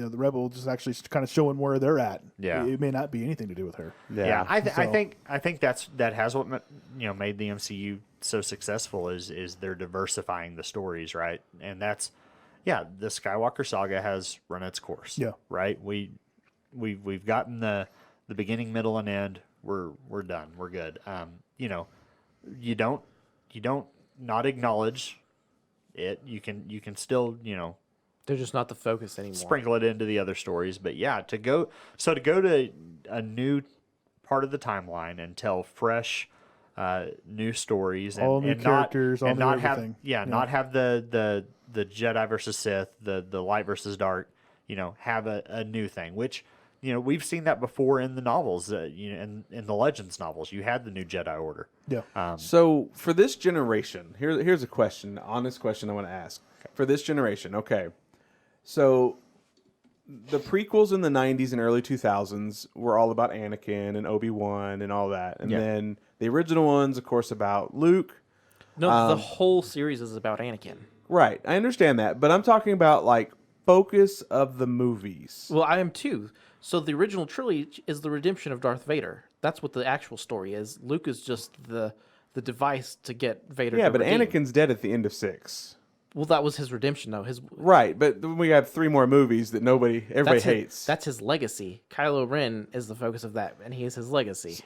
know, the Rebel just actually kind of showing where they're at. Yeah. It may not be anything to do with her. Yeah, I So- think that has what made the MCU so successful is they're diversifying the stories, right? And that's the Skywalker saga has run its course. Yeah. Right. We've gotten the beginning, middle, and end. We're done. We're good. You know, you don't not acknowledge it. You can still, you know, They're just not the focus anymore. sprinkle it into the other stories. But yeah, to go to a new part of the timeline and tell fresh, new stories and, All new and characters, all and new not have everything. not have the Jedi versus Sith, the light versus dark. You know, have a new thing, which you know we've seen that before in the novels. You know, in the Legends novels, you had the new Jedi Order. Yeah. So for this generation, here's a question, honest question I want to ask. For this generation, okay. So the prequels in the 90s and early 2000s were all about Anakin and Obi-Wan and all that. And then the original ones, of course, about Luke. No, the whole series is about Anakin. Right. I understand that. But I'm talking about, like, focus of the movies. Well, I am too. So the original trilogy is the redemption of Darth Vader. That's what the actual story is. Luke is just the device to get Vader. Yeah, to but redeem. Anakin's dead at the end of 6. Well, that was his redemption, though. Right, but then we have 3 more movies that everybody hates. That's his legacy. Kylo Ren is the focus of that, and he is his legacy.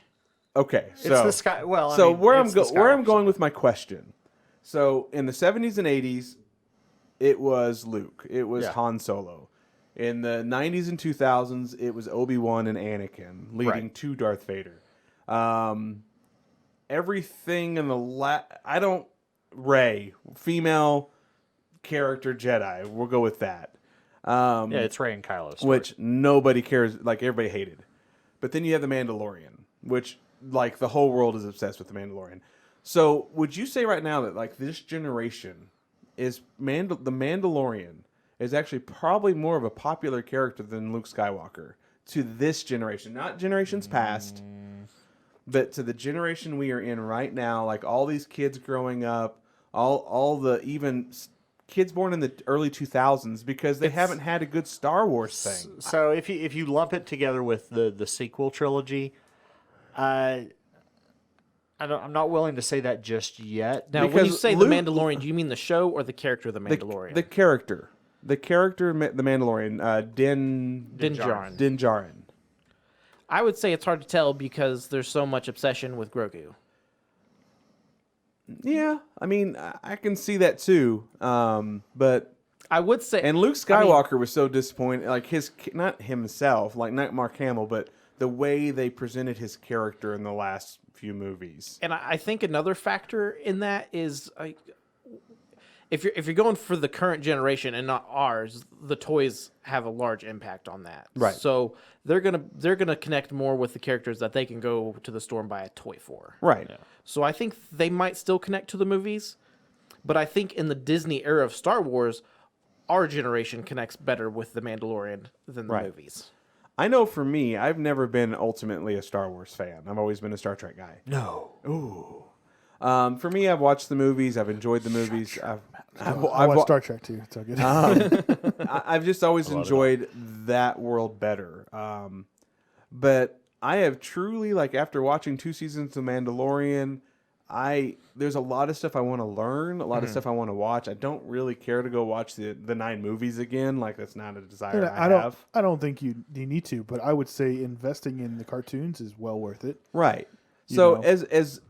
Okay, so It's the sky. Well, I so mean, where it's the I'm Skywalker going with my question. So in the 70s and 80s, it was Luke. It was Han Solo. In the 90s and 2000s, it was Obi-Wan and Anakin, leading to Darth Vader. Everything in the Rey, female character Jedi. We'll go with that. Yeah, it's Rey and Kylo. Story. Which nobody cares, like everybody hated. But then you have the Mandalorian, which like the whole world is obsessed with the Mandalorian. So would you say right now that like this generation is the Mandalorian is actually probably more of a popular character than Luke Skywalker to this generation, not generations past, but to the generation we are in right now, like all these kids growing up, all the even kids born in the early 2000s because they haven't had a good Star Wars thing. So if you lump it together with the sequel trilogy, I'm not willing to say that just yet. Now, when you Because say Luke- the Mandalorian, do you mean the show or the character of the Mandalorian? The character, the Mandalorian, Din Djarin. I would say it's hard to tell because there's so much obsession with Grogu. Yeah, I mean, I can see that too. But I would say, And Luke Skywalker was so disappointed, like not himself, like not Mark Hamill, but the way they presented his character in the last few movies. and I think another factor in that is if you're going for the current generation and not ours, the toys have a large impact on that. Right. So they're gonna connect more with the characters that they can go to the store and buy a toy for. Right. Yeah. So I think they might still connect to the movies, but I think in the Disney era of Star Wars, our generation connects better with the Mandalorian than the movies. I know for me, I've never been ultimately a Star Wars fan. I've always been a Star Trek guy. No. Ooh. For me, I've watched the movies. I've enjoyed the movies. I watch Star Trek too. It's all good. I've just always enjoyed that world better. But I have truly, like, after watching 2 seasons of Mandalorian, there's a lot of stuff I want to learn, a lot of stuff I want to watch. I don't really care to go watch the 9 movies again. Like, that's not a desire I have. I don't think you need to, but I would say investing in the cartoons is well worth it. Right. You So know. as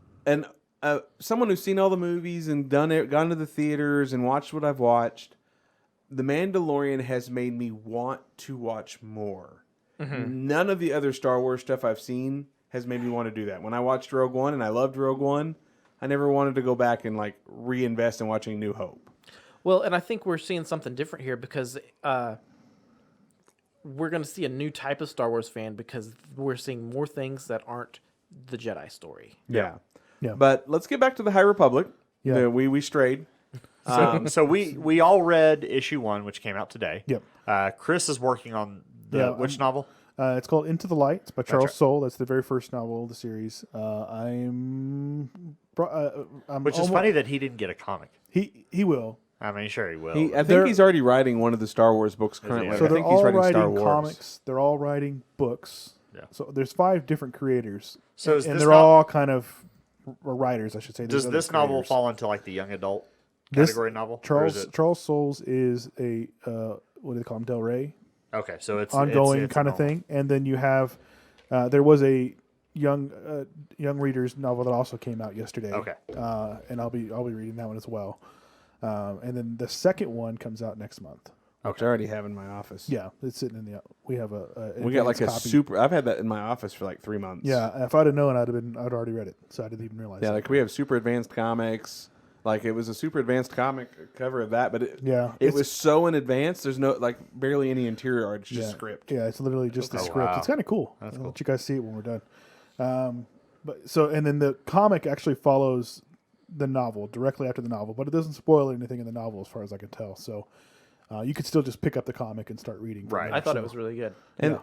someone who's seen all the movies and gone to the theaters and watched what I've watched, The Mandalorian has made me want to watch more. None of the other Star Wars stuff I've seen has made me want to do that. When I watched Rogue One and I loved Rogue One, I never wanted to go back and like reinvest in watching New Hope. Well, and I think we're seeing something different here because we're going to see a new type of Star Wars fan because we're seeing more things that aren't the Jedi story. Yeah. Yeah. But let's get back to the High Republic. Yeah. We strayed. So we all read issue 1, which came out today. Yep. Chris is working on which novel? It's called Into the Light. It's by Charles Soule. That's the very first novel of the series. I'm Which is funny that he didn't get a comic. He will. I mean, sure he will. I think he's already writing one of the Star Wars books currently. So I they're think he's all writing writing Star Wars. comics. They're all writing books. Yeah. So there's 5 different creators. So is and this they're all kind of writers, I should say. Does There's this other novel creators. fall into like the young adult This- category novel? Or is it- Charles Soule's is a what do they call him? Del Rey. Okay, so it's Ongoing it's a kind of novel. thing. And then you have there was a young readers novel that also came out yesterday. Okay. And I'll be reading that one as well. And then the second one comes out next month. Which I already have in my office. Yeah, it's sitting in the. We have We got like a advanced copy. super. I've had that in my office for like 3 months. Yeah, if I'd have known, I'd already read it, so I didn't even realize. Yeah, that. like we have super advanced comics. Like it was a super advanced comic cover of that, but it was so in advance. There's no like barely any interior art. It's just script. Yeah, it's literally just the Oh, script. wow. It's kind of cool. That's I'll cool. let you guys see it when we're done. And then the comic actually follows the novel directly after the novel, but it doesn't spoil anything in the novel as far as I can tell. So you could still just pick up the comic and start reading. from Right. there. I thought So, it was really good. And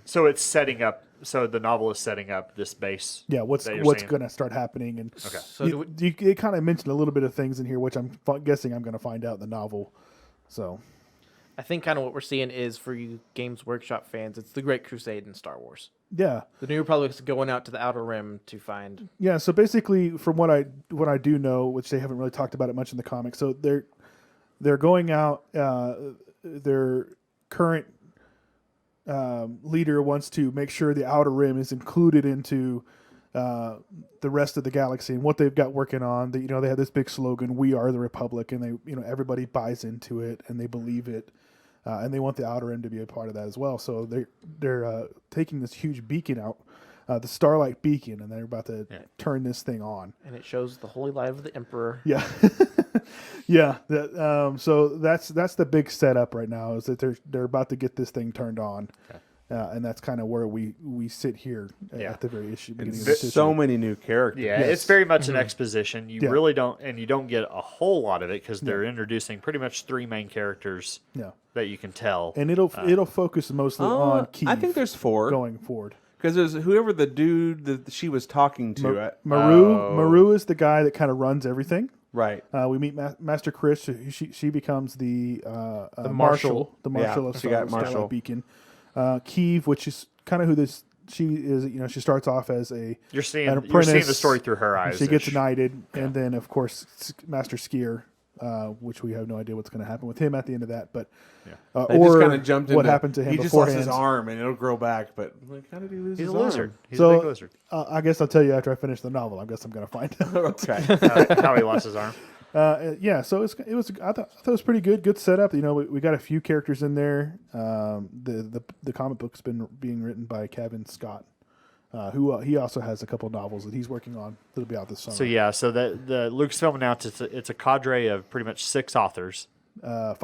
So it's setting up. So the novel is setting up this base. Yeah, what's that you're going saying. to start happening, and Okay. So do you kind of mentioned a little bit of things in here, which I'm guessing I'm going to find out in the novel. So I think kind of what we're seeing is for you Games Workshop fans, it's the Great Crusade in Star Wars. yeah, The New Republic's going out to the Outer Rim to find. yeah. So basically, from what I do know, which they haven't really talked about it much in the comics, so they're going out. Their current leader wants to make sure the Outer Rim is included into the rest of the galaxy and what they've got working on. They have this big slogan, "We are the Republic," and they everybody buys into it and they believe it, and they want the Outer Rim to be a part of that as well. So they're taking this huge beacon out, the Starlight Beacon, and they're about to turn this thing on. And it shows the holy light of the Emperor. Yeah, yeah. So that's the big setup right now is that they're about to get this thing turned on, and that's kind of where we sit here at the very beginning of this issue. so many new characters. Yeah, Yes. it's very much an exposition. You Yeah. really don't, and you don't get a whole lot of it because they're introducing pretty much 3 main characters Yeah, that you can tell. and it'll focus mostly on Keith. I think there's 4 going forward. because there's whoever the dude that she was talking to. Maru is the guy that kind of runs everything. Right. We meet Master Chris. She becomes the Marshal. the Marshal Yeah, of she got Starlight Marshal. Beacon. Kiev, which is kind of who she is. She starts off as You're seeing an you're seeing the apprentice. story through her eyes. She gets knighted, and then of course Master Skier, which we have no idea what's going to happen with him at the end of that. But They or just kind of jumped what into, happened to him He just beforehand. lost his arm and it'll grow back. But like, how did he lose He's a his lizard. arm? He's So- a big lizard. I guess I'll tell you after I finish the novel. I guess I'm going to find out. Okay. How he lost his arm. Yeah, so it was. I thought it was pretty good. Good setup. You know, we got a few characters in there. The comic book's being written by Kevin Scott, who he also has a couple novels that he's working on that'll be out this summer. So yeah, so the Lucasfilm announced it's a cadre of pretty much 6 authors. 5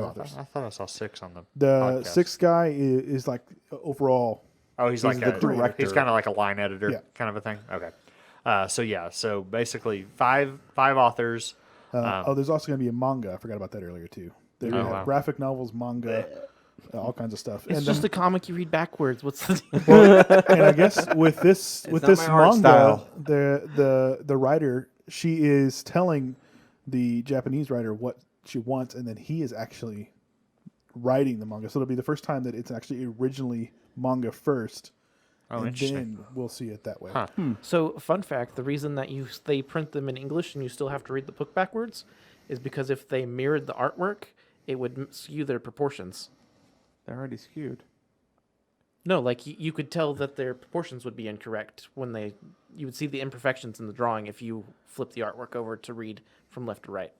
authors. I thought I saw 6 on the The podcast. 6th guy is like overall. Oh, he's like the a director. He's kind of like a line editor, Yeah. kind of a thing. Okay. So basically 5 authors. There's also going to be a manga. I forgot about that earlier too. They're going to have graphic novels, manga, all kinds of stuff. It's and just a comic you read backwards. What's the deal? well, and I guess with this not my art manga, style. the writer, she is telling the Japanese writer what she wants, and then he is actually writing the manga. So it'll be the first time that it's actually originally manga first. Oh, and interesting. then we'll see it that way. Huh. So, fun fact: the reason that they print them in English and you still have to read the book backwards is because if they mirrored the artwork, it would skew their proportions. They're already skewed. No, like you could tell that their proportions would be incorrect when you would see the imperfections in the drawing if you flip the artwork over to read from left to right.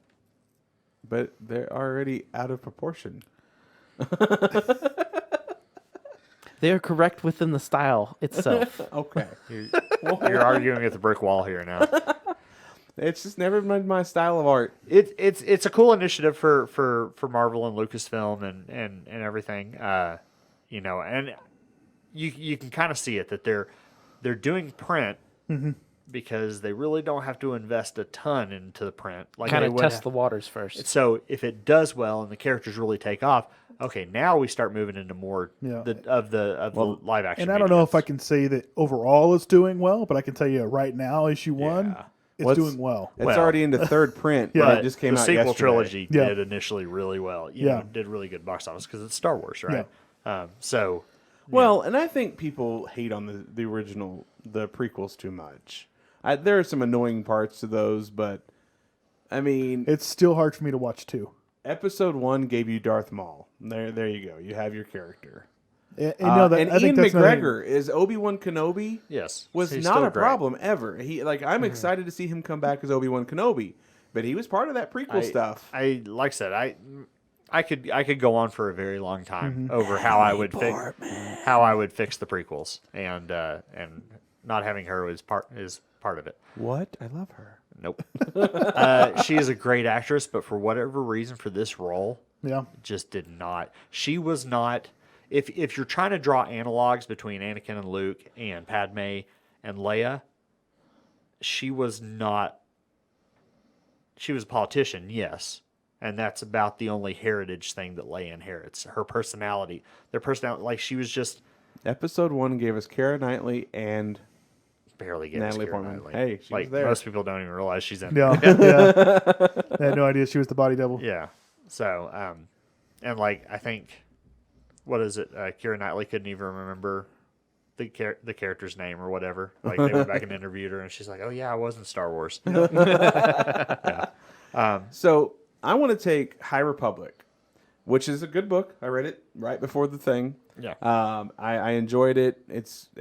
But they're already out of proportion. They are correct within the style itself. Okay. You're arguing with the brick wall here now. It's just never been my style of art. It's a cool initiative for Marvel and Lucasfilm and everything. You know, and you can kind of see it that they're doing print because they really don't have to invest a ton into the print. Like Kind they of would test have. the waters first. So if it does well and the characters really take off, okay, now we start moving into more of the live action. And I don't know if I can say that overall it's doing well, but I can tell you right now, issue 1, it's doing well. It's Well. already into 3rd print, Yeah. but it just came the out sequel yesterday. trilogy Yeah. did initially really well. Yeah. Did really good box office because it's Star Wars, right? So Well, and I think people hate on the original, the prequels too much. There are some annoying parts to those, but I mean, It's still hard for me to watch 2. Episode 1 gave you Darth Maul. There you go. You have your character. And, And I think Ian that's another- McGregor is Obi-Wan Kenobi. yes, Was he's not still a great. problem ever. I'm excited to see him come back as Obi-Wan Kenobi, but he was part of that prequel stuff. I like I said, I could go on for a very long time over how I would fix the prequels and not having her is part of it. What? I love her. Nope. She is a great actress, but for whatever reason, for this role, Yeah. just did not. She was not. If you're trying to draw analogs between Anakin and Luke and Padme and Leia, she was not. She was a politician, yes, and that's about the only heritage thing that Leia inherits. Her personality, their personality, like she was just Episode 1 gave us Keira Knightley and barely getting Natalie Keira Portman. Knightley. Hey, she like was there. most people don't even realize she's in. Yeah. Yeah. I had no idea she was the body double. Yeah. So, and like I think, what is it? Keira Knightley couldn't even remember the character's name or whatever. Like they went back and interviewed her, and she's like, "Oh yeah, I was in Star Wars." So I want to take High Republic, which is a good book. I read it right before the thing. Yeah. I enjoyed it.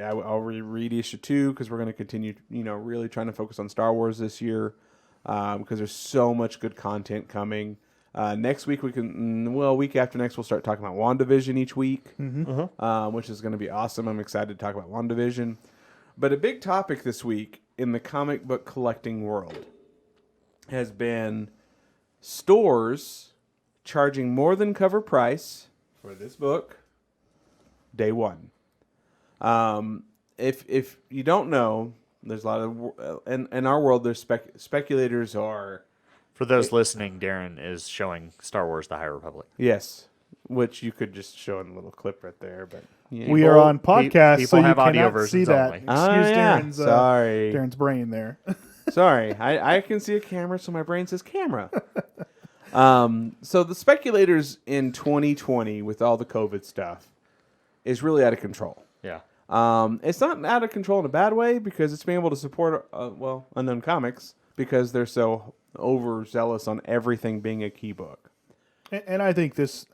I'll reread issue 2 because we're going to continue, really trying to focus on Star Wars this year because there's so much good content coming. Next week week after next we'll start talking about WandaVision each week, which is going to be awesome. I'm excited to talk about WandaVision. But a big topic this week in the comic book collecting world has been stores charging more than cover price for this book day one. If you don't know, there's a lot of in our world. There's speculators are For those listening, Darren is showing Star Wars: The High Republic. yes, which you could just show in a little clip right there. But yeah. We are on podcast, people so you have audio cannot see versions that. only. Excuse yeah. Darren's, Sorry. Darren's brain there. Sorry, I can see a camera, so my brain says camera. So the speculators in 2020 with all the COVID stuff is really out of control. Yeah. It's not out of control in a bad way because it's been able to support, Unknown Comics because they're so overzealous on everything being a key book. And I think this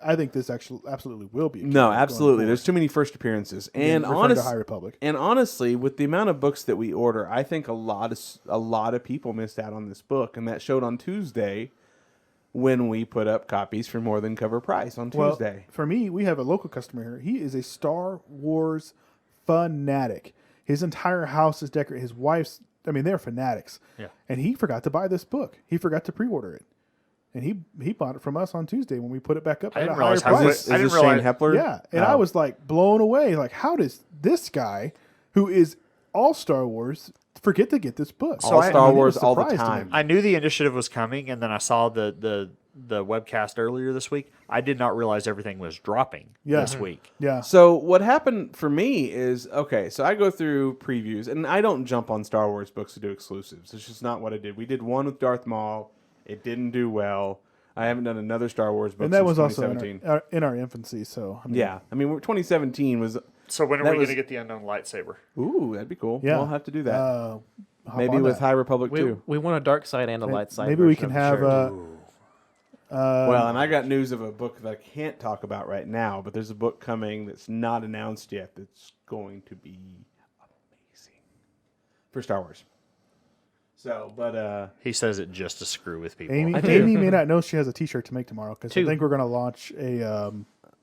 actually absolutely will be. A No, canon absolutely. going There's too many first appearances, forward. and Referring to High Republic. And honestly, with the amount of books that we order, I think a lot of people missed out on this book, and that showed on Tuesday when we put up copies for more than cover price on Tuesday. For me, we have a local customer here. He is a Star Wars fanatic. His entire house is decorated. His wife's, they're fanatics. Yeah. And he forgot to buy this book. He forgot to pre-order it. And he bought it from us on Tuesday when we put it back up I at a didn't higher realize how price. I didn't Shane realize. Hepler? Yeah. And I was like blown away. Like, how does this guy, who is all Star Wars, forget to get this book? All Star Wars all the surprised to me. time. I knew the initiative was coming, and then I saw the webcast earlier this week. I did not realize everything was dropping this week. Yeah. So what happened for me is, okay, so I go through previews, and I don't jump on Star Wars books to do exclusives. It's just not what I did. We did one with Darth Maul. It didn't do well. I haven't done another Star Wars book And that since was also 2017. in our infancy. So, Yeah. I mean, 2017 was... So when are That we was- going to get the unknown lightsaber? Ooh, that'd be cool. Yeah. We'll have to do that. hop Maybe on with that. High Republic, We, too. we want a dark side and a light side. Maybe we version can of the have. shirt. Well, and I got news of a book that I can't talk about right now, but there's a book coming that's not announced yet that's going to be amazing for Star Wars. So, but He says it just to screw with people. Amy may not know she has a T-shirt to make tomorrow because I Two. think we're going to launch a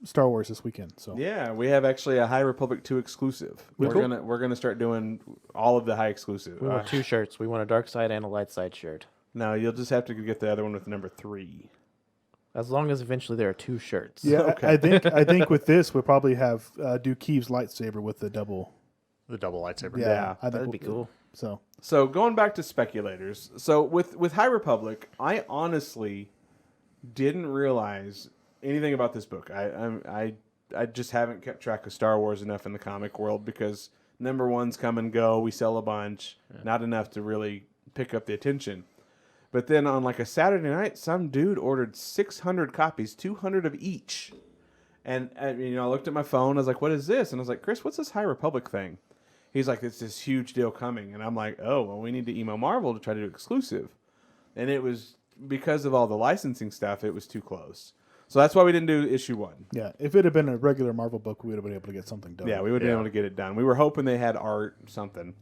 Star Wars this weekend. So yeah, we have actually a High Republic 2 exclusive. We're gonna start doing all of the high exclusive. We want two shirts. We want a dark side and a light side shirt. No, you'll just have to get the other one with number 3. As long as eventually there are two shirts. yeah, Okay. I think with this we'll probably have Keeve's lightsaber with the double. The double lightsaber. Yeah, I think that'd be cool. So So going back to speculators, so with High Republic, I honestly didn't realize anything about this book. I just haven't kept track of Star Wars enough in the comic world because number ones come and go. We sell a bunch, not enough to really pick up the attention. But then on like a Saturday night, some dude ordered 600 copies, 200 of each. And I looked at my phone. I was like, "What is this?" And I was like, "Chris, what's this High Republic thing?" He's like, "It's this huge deal coming." And I'm like, "Oh, well, we need to email Marvel to try to do exclusive." And it was because of all the licensing stuff, it was too close. So that's why we didn't do issue 1. yeah, if it had been a regular Marvel book, we would have been able to get something done. Yeah, we would have been able to get it done. We were hoping they had art or something.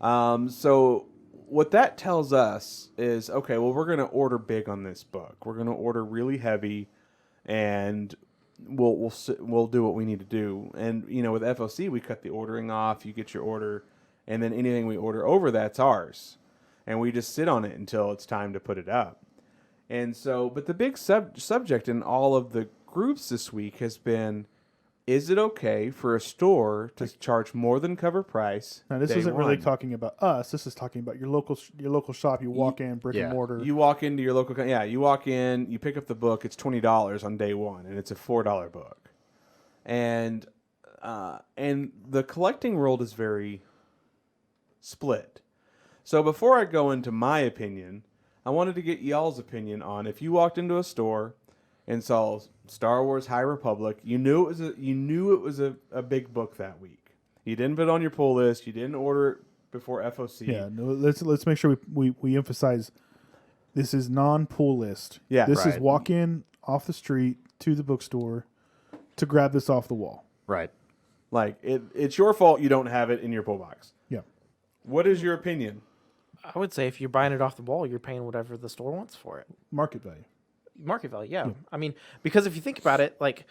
So what that tells us is, okay, well, we're going to order big on this book. We're going to order really heavy, and we'll do what we need to do. And with FOC, we cut the ordering off. You get your order, and then anything we order over that's ours, and we just sit on it until it's time to put it up. And so, but the big subject in all of the groups this week has been, is it okay for a store to charge more than cover price? Now this day isn't really one? talking about us. This is talking about your local shop. You walk in, brick and mortar. You walk into your local, you walk in, you pick up the book. It's $20 on day one, and it's a $4 book. And the collecting world is very split. So before I go into my opinion, I wanted to get y'all's opinion on if you walked into a store and saw Star Wars High Republic, you knew it was a big book that week. You didn't put it on your pull list. You didn't order it before FOC. Yeah, no, let's make sure we emphasize this is non-pull list. Yeah, this is right. walk in off the street to the bookstore to grab this off the wall. Right. Like it's your fault you don't have it in your pull box. Yeah, What is your opinion? I would say if you're buying it off the wall, you're paying whatever the store wants for it. market value. Market value, yeah. I mean, because if you think about it, like,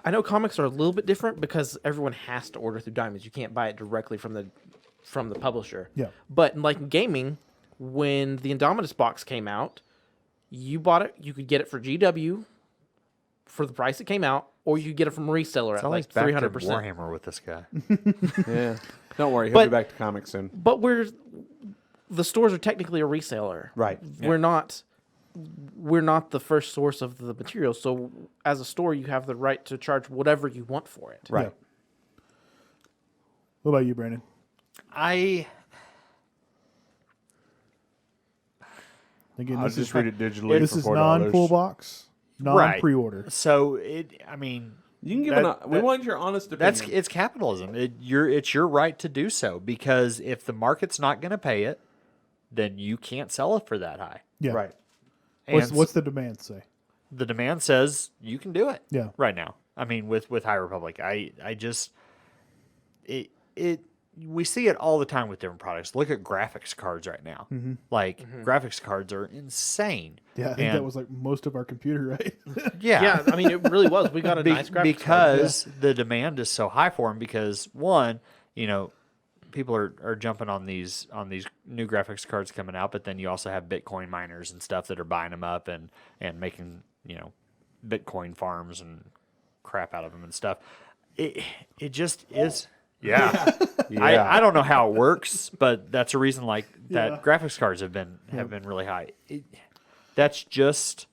I know comics are a little bit different because everyone has to order through Diamonds. You can't buy it directly from the publisher. Yeah. But like in gaming, when the Indominus box came out, you bought it. You could get it for GW for the price it came out, or you could get it from a reseller at like back to 300%. Warhammer with this guy. Yeah. Don't worry, he'll But- be back to comics soon. But the stores are technically a reseller. Right. We're not the first source of the material. So as a store, you have the right to charge whatever you want for it. Right. Yeah. What about you, Brandon? Again, I'll this just is read it digitally this for is $4. non-pull box, non-pre-order. So You can give that- we want your honest opinion. it's capitalism. It's your right to do so, because if the market's not going to pay it, then you can't sell it for that high. Yeah. right. And What's the demand say? the demand says you can do it. Yeah. Right now. I mean, with High Republic, we see it all the time with different products. Look at graphics cards right now. Mm-hmm. Like graphics cards are insane. Yeah, I think that was like most of our computer, right? Yeah. Yeah, I mean, it really was. We got a nice graphics card. Because the demand is so high for them. Because one, people are jumping on these new graphics cards coming out, but then you also have Bitcoin miners and stuff that are buying them up and making Bitcoin farms and crap out of them and stuff. It just is. Yeah. I don't know how it works, but that's a reason that graphics cards have been really high. That's just,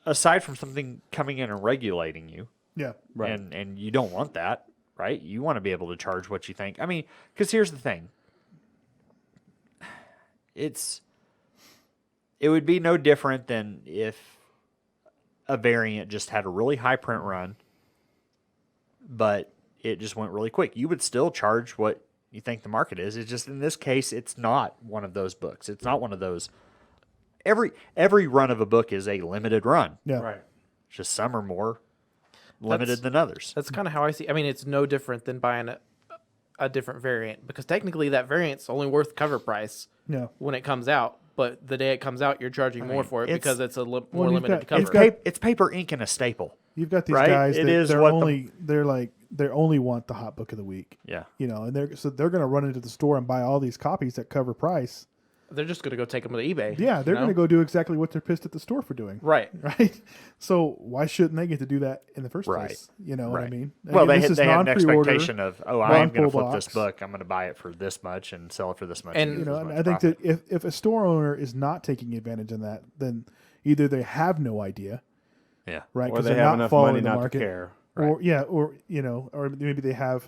aside from something coming in and regulating you. Yeah. Right. And you don't want that, right? You want to be able to charge what you think. I mean, because here's the thing. It would be no different than if a variant just had a really high print run, but it just went really quick. You would still charge what you think the market is. It's just in this case, it's not one of those books. It's not one of those. Every run of a book is a limited run. Yeah. Right. Just some are more limited than others. That's kind of how I see. I mean, it's no different than buying a different variant because technically that variant's only worth cover price when it comes out. But the day it comes out, you're charging more for it because it's more limited cover. It's paper, ink, and a staple. You've got these right? guys It that is they're what only they only want the hot book of the week. Yeah. And they're going to run into the store and buy all these copies at cover price. They're just going to go take them to eBay. Yeah, they're going to go do exactly what they're pissed at the store for doing. Right. Right. So why shouldn't they get to do that in the first place? You know what I mean? Well, Again, they have an non-pre-order, expectation of, I'm going to flip box. this book. I'm going to buy it for this much and sell it for this much. And, And I think that if a store owner is not taking advantage of that, then either they have no idea, yeah, right? Or Because they they're have not enough following money the not market, to care. or maybe they have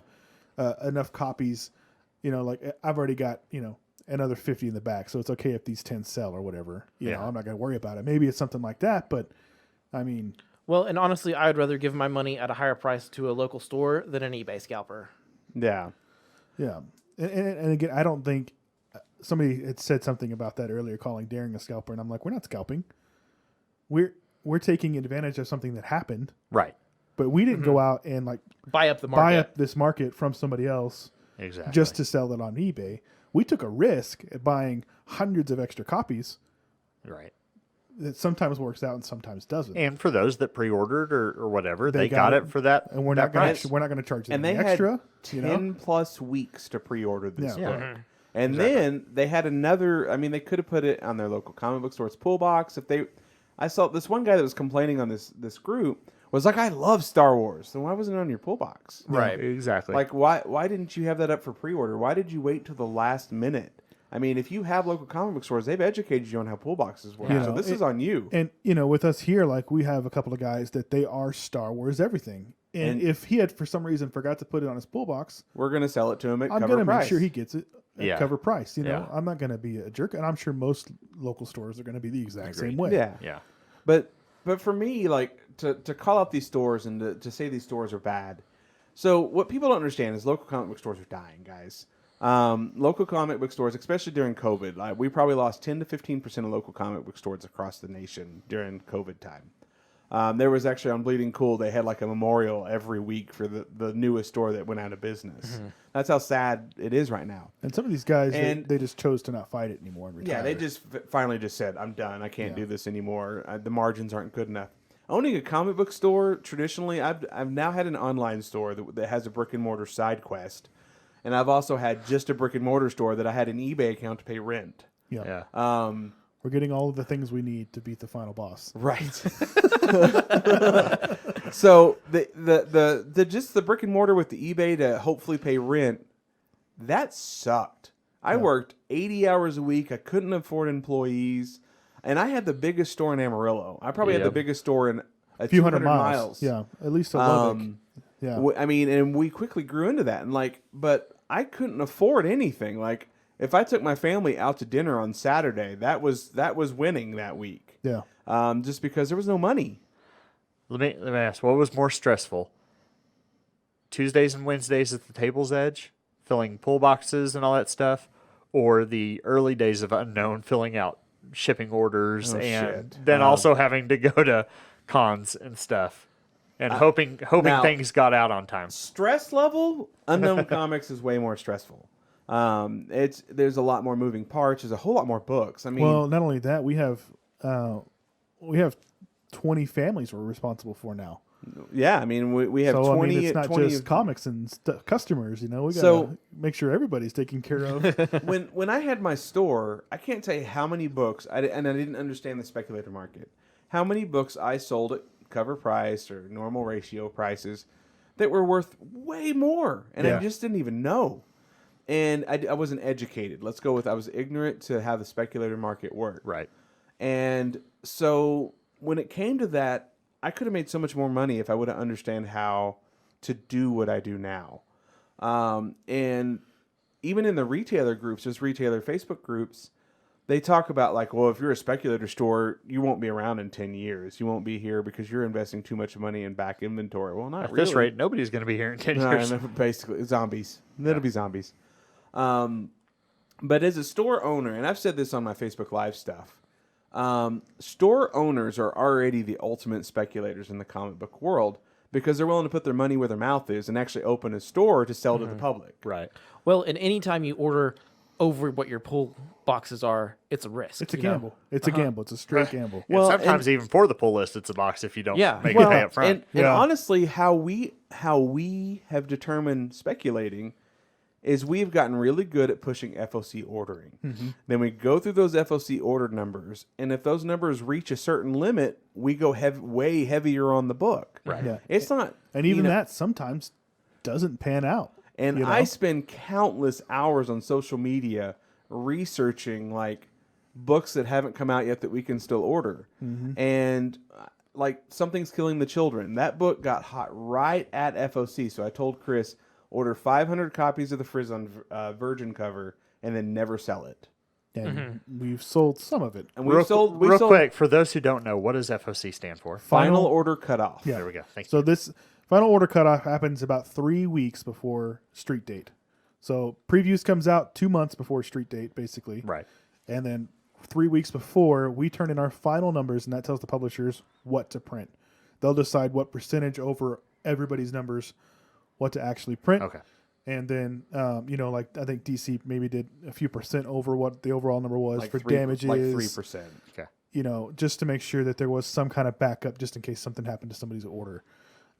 enough copies. Like I've already got another 50 in the back, so it's okay if these 10 sell or whatever. You know, I'm not going to worry about it. Maybe it's something like that, but I mean, well, and honestly, I'd rather give my money at a higher price to a local store than an eBay scalper. Yeah. yeah. And again, I don't think somebody had said something about that earlier, calling Darren a scalper, and I'm like, we're not scalping. We're taking advantage of something that happened, right. but we didn't go out and like Buy up the market. buy up this market from somebody else Exactly. just to sell it on eBay. We took a risk at buying hundreds of extra copies. right. That sometimes works out and sometimes doesn't. And for those that pre-ordered or whatever, they got it for that. And we're that not price. going to charge them And they extra. had 10 plus weeks to pre-order this Yeah. book. And then they had another, they could have put it on their local comic book store's pull box. I saw this one guy that was complaining on this group was like, I love Star Wars. Then why wasn't it on your pull box? Right. Exactly. Like, why didn't you have that up for pre-order? Why did you wait till the last minute? I mean, if you have local comic book stores, they've educated you on how pull boxes work. So this is on you. And, with us here, like we have a couple of guys that they are Star Wars everything. And if he had, for some reason, forgot to put it on his pull box, We're going to sell it to him at I'm cover going to price. make sure he gets it at cover price. I'm not going to be a jerk. And I'm sure most local stores are going to be the exact same way. Yeah. yeah. But for me, like, to call out these stores and to say these stores are bad. So what people don't understand is local comic book stores are dying, guys. Local comic book stores, especially during COVID, we probably lost 10 to 15% of local comic book stores across the nation during COVID time. There was actually on Bleeding Cool, they had like a memorial every week for the newest store that went out of business. That's how sad it is right now. And some of these guys, And- they just chose to not fight it anymore and retire. Yeah, they just finally just said, I'm done. I can't do this anymore. The margins aren't good enough. Owning a comic book store, traditionally, I've now had an online store that has a brick and mortar side quest. And I've also had just a brick and mortar store that I had an eBay account to pay rent. Yeah. Yeah. We're getting all of the things we need to beat the final boss. Right. So the just the brick and mortar with the eBay to hopefully pay rent, that sucked. I worked 80 hours a week. I couldn't afford employees, and I had the biggest store in Amarillo. I probably had the biggest store in a few hundred 200 miles. Yeah, at least to Lubbock. Yeah. And we quickly grew into that, and but I couldn't afford anything. Like, if I took my family out to dinner on Saturday, that was winning that week. Yeah. Just because there was no money. Let me ask, what was more stressful? Tuesdays and Wednesdays at the table's edge, filling pull boxes and all that stuff, or the early days of Unknown, filling out shipping orders and then also having to go to cons and stuff and hoping now, things got out on time. Stress level, Unknown Comics is way more stressful. There's a lot more moving parts. There's a whole lot more books. I mean, well, not only that, we have 20 families we're responsible for now. Yeah, I mean, we have 20. I mean, it's not 20 just comics and customers. We gotta make sure everybody's taken care of. when I had my store, I can't tell you how many books, and I didn't understand the speculator market, how many books I sold at cover price or normal ratio prices that were worth way more, and I just didn't even know. And I wasn't educated. Let's go with I was ignorant to how the speculator market worked. Right. And so when it came to that, I could have made so much more money if I would have understand how to do what I do now. And even in the retailer groups, just retailer Facebook groups, they talk about like, well, if you're a speculator store, you won't be around in 10 years. You won't be here because you're investing too much money in back inventory. Well, not really. At this rate, nobody's going to be here in 10 years. Basically, zombies. It'll be zombies. But as a store owner, and I've said this on my Facebook Live stuff, store owners are already the ultimate speculators in the comic book world because they're willing to put their money where their mouth is and actually open a store to sell to the public. Right. Well, and anytime you order over what your pull boxes are, it's a risk. It's a gamble. It's a gamble. It's a straight gamble. Well, sometimes even for the pull list, it's a box if you don't make it pay up front. And honestly, how we have determined speculating is we've gotten really good at pushing FOC ordering. Mm-hmm. Then we go through those FOC order numbers, and if those numbers reach a certain limit, we go way heavier on the book. Right. Yeah. It's not... And even that sometimes doesn't pan out. And I spend countless hours on social media researching, like, books that haven't come out yet that we can still order. Mm-hmm. And... like, Something's Killing the Children. That book got hot right at FOC, so I told Chris... order 500 copies of the Frizz on Virgin cover and then never sell it. And we've sold some of it. And real quick, for those who don't know, what does FOC stand for? Final Order Cutoff. Yeah. There we go. Thank you. So this Final Order Cutoff happens about 3 weeks before street date. So previews comes out 2 months before street date, basically. Right. And then 3 weeks before, we turn in our final numbers, and that tells the publishers what to print. They'll decide what percentage over everybody's numbers what to actually print. Okay. And then, like I think DC maybe did a few percent over what the overall number was like for 3, damages. Like 3%. Okay. Just to make sure that there was some kind of backup just in case something happened to somebody's order.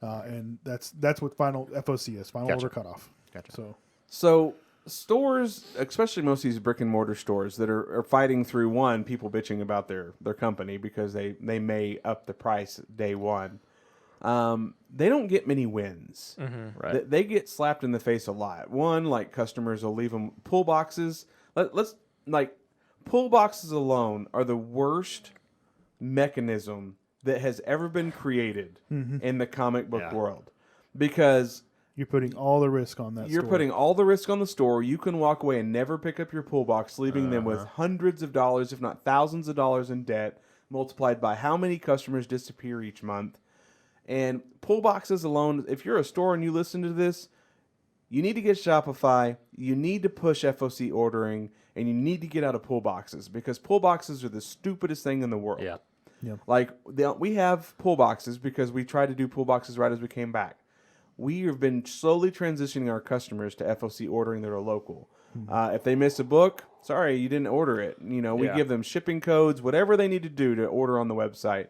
And that's what final FOC is, final order cutoff. Gotcha. So stores, especially most of these brick and mortar stores that are fighting through people bitching about their company because they may up the price day one. They don't get many wins. Mm-hmm. Right. They get slapped in the face a lot. One, like customers will leave them pull boxes. Pull boxes alone are the worst mechanism that has ever been created in the comic book world because you're putting all the risk on that. You're putting all the risk on the store. You can walk away and never pick up your pull box, leaving them with hundreds of dollars, if not thousands of dollars in debt, multiplied by how many customers disappear each month. And pull boxes alone, if you're a store and you listen to this, you need to get Shopify, you need to push FOC ordering, and you need to get out of pull boxes because pull boxes are the stupidest thing in the world. Yeah. Like, we have pull boxes because we tried to do pull boxes right as we came back. We have been slowly transitioning our customers to FOC ordering that are local. If they miss a book, sorry, you didn't order it. We give them shipping codes, whatever they need to do to order on the website.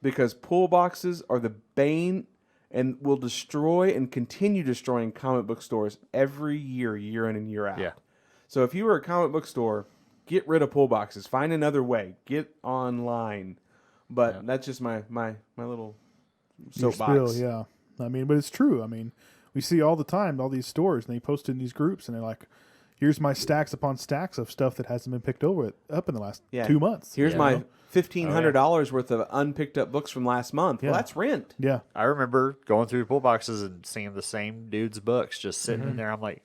Because pull boxes are the bane and will destroy and continue destroying comic book stores every year in and year out. Yeah. So if you were a comic book store, get rid of pull boxes. Find another way. Get online. But that's just my little soapbox. Yeah. I mean, but it's true. I mean, we see all the time all these stores, and they post in these groups, and they're like, here's my stacks upon stacks of stuff that hasn't been picked up in the last 2 months. Here's my $1,500 worth of unpicked up books from last month. Well, that's rent. Yeah. I remember going through pull boxes and seeing the same dude's books just sitting in there. I'm like,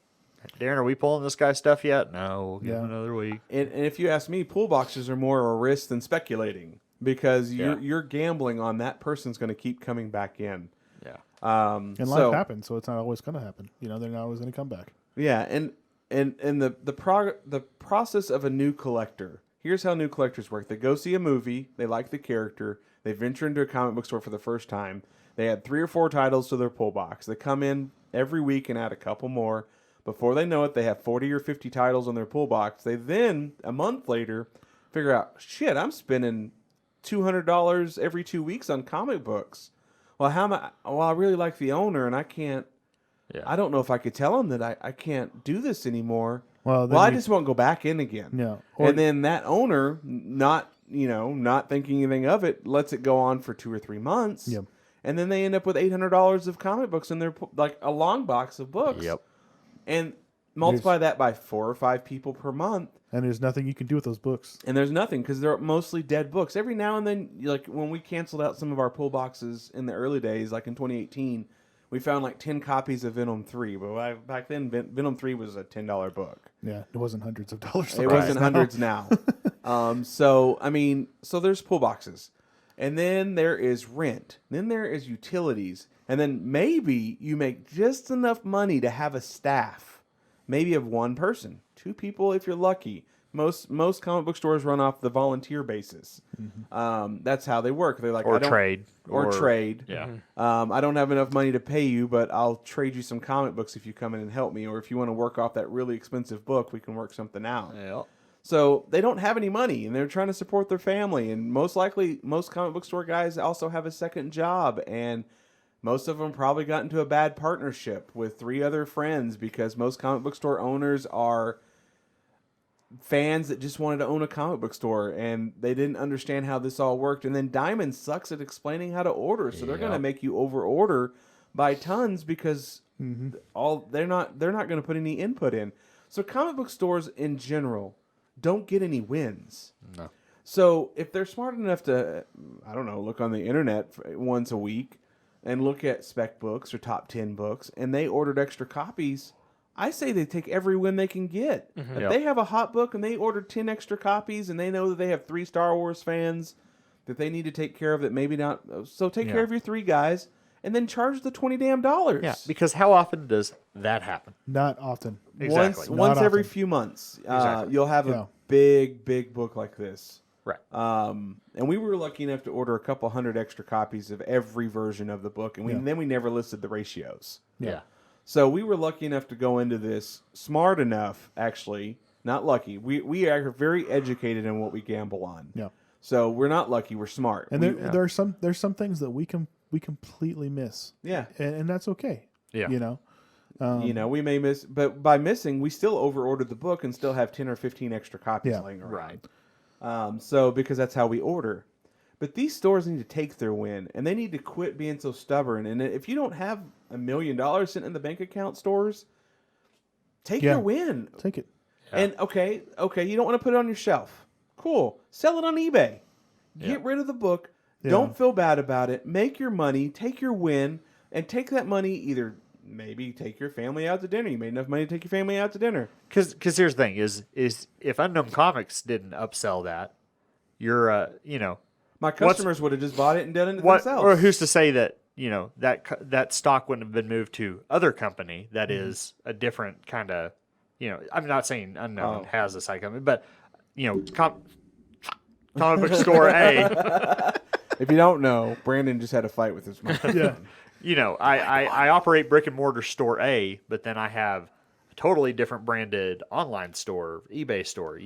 Darren, are we pulling this guy's stuff yet? No, give him another week. And if you ask me, pull boxes are more a risk than speculating because you're gambling on that person's going to keep coming back in. Yeah. And life happens, so it's not always going to happen. They're not always going to come back. Yeah, and the process of a new collector. here's how new collectors work. They go see a movie. They like the character. They venture into a comic book store for the first time. They add 3 or 4 titles to their pull box. They come in every week and add a couple more. Before they know it, they have 40 or 50 titles on their pull box. They then, a month later, figure out, shit, I'm spending $200 every 2 weeks on comic books. Well, I really like the owner, and I can't. Yeah. I don't know if I could tell him that I can't do this anymore. Well, I just won't go back in again. Yeah. And then that owner, not thinking anything of it, lets it go on for 2 or 3 months. Yep. And then they end up with $800 of comic books in their, like a long box of books. Yep. And multiply that by 4 or 5 people per month. And there's nothing you can do with those books. And there's nothing because they're mostly dead books. Every now and then, like when we canceled out some of our pull boxes in the early days, like in 2018, we found like 10 copies of Venom 3. But back then, Venom 3 was a $10 book. Yeah, it wasn't hundreds of dollars. It wasn't hundreds now. So there's pull boxes. And then there is rent. Then there is utilities. And then maybe you make just enough money to have a staff. Maybe of 1 person. 2 people if you're lucky. Most comic book stores run off the volunteer basis. Mm-hmm. That's how they work. They're like, trade. Or trade. Yeah. I don't have enough money to pay you, but I'll trade you some comic books if you come in and help me. Or if you want to work off that really expensive book, we can work something out. Yeah. So they don't have any money, and they're trying to support their family. And most likely, most comic book store guys also have a second job. And most of them probably got into a bad partnership with 3 other friends because most comic book store owners are fans that just wanted to own a comic book store, and they didn't understand how this all worked. And then Diamond sucks at explaining how to order, so they're going to make you over order by tons because they're not going to put any input in. So comic book stores in general don't get any wins. No. So if they're smart enough to, I don't know, look on the internet once a week and look at spec books or top 10 books, and they ordered extra copies, I say they take every win they can get. Mm-hmm. If they have a hot book and they ordered 10 extra copies and they know that they have 3 Star Wars fans that they need to take care of that maybe not, so take care of your 3 guys and then charge the $20 damn. Yeah, because how often does that happen? Not often. Exactly. Once every few months, you'll have a big book like this. Right. And we were lucky enough to order a couple hundred extra copies of every version of the book, and then we never listed the ratios. Yeah. So we were lucky enough to go into this smart enough, actually, not lucky. We are very educated in what we gamble on. Yeah. So we're not lucky, we're smart. And there's some things that we completely miss. Yeah. And that's okay. Yeah. We may miss, but by missing, we still over-ordered the book and still have 10 or 15 extra copies laying around. Right. So because that's how we order. But these stores need to take their win, and they need to quit being so stubborn. And if you don't have $1 million sitting in the bank account, stores, take your win. Take it. Yeah. And okay, you don't want to put it on your shelf. Cool. Sell it on eBay. Get rid of the book. Yeah. Don't feel bad about it. Make your money. Take your win, and take that money either. Maybe take your family out to dinner. You made enough money to take your family out to dinner. Because here's the thing: is if Unknown Comics didn't upsell that, you're my customers would have just bought it and done it themselves. Or who's to say that that stock wouldn't have been moved to other company that is a different kind of I'm not saying Unknown has a side company, but comic book store A. If you don't know, Brandon just had a fight with his mom. Yeah. I operate brick and mortar store A, but then I have a totally different branded online store, eBay store,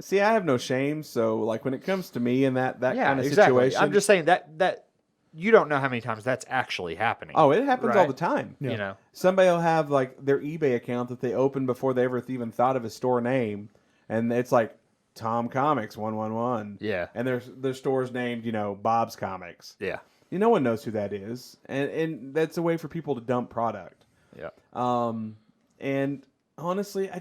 See, I have no shame, so like when it comes to me and that kind of situation, I'm just saying that you don't know how many times that's actually happening. Oh, it happens all the time. Yeah. Somebody will have like their eBay account that they opened before they ever even thought of a store name, and it's like Tom Comics 111. Yeah. And their store's named Bob's Comics. Yeah. No one knows who that is, and that's a way for people to dump product. Yeah. And honestly,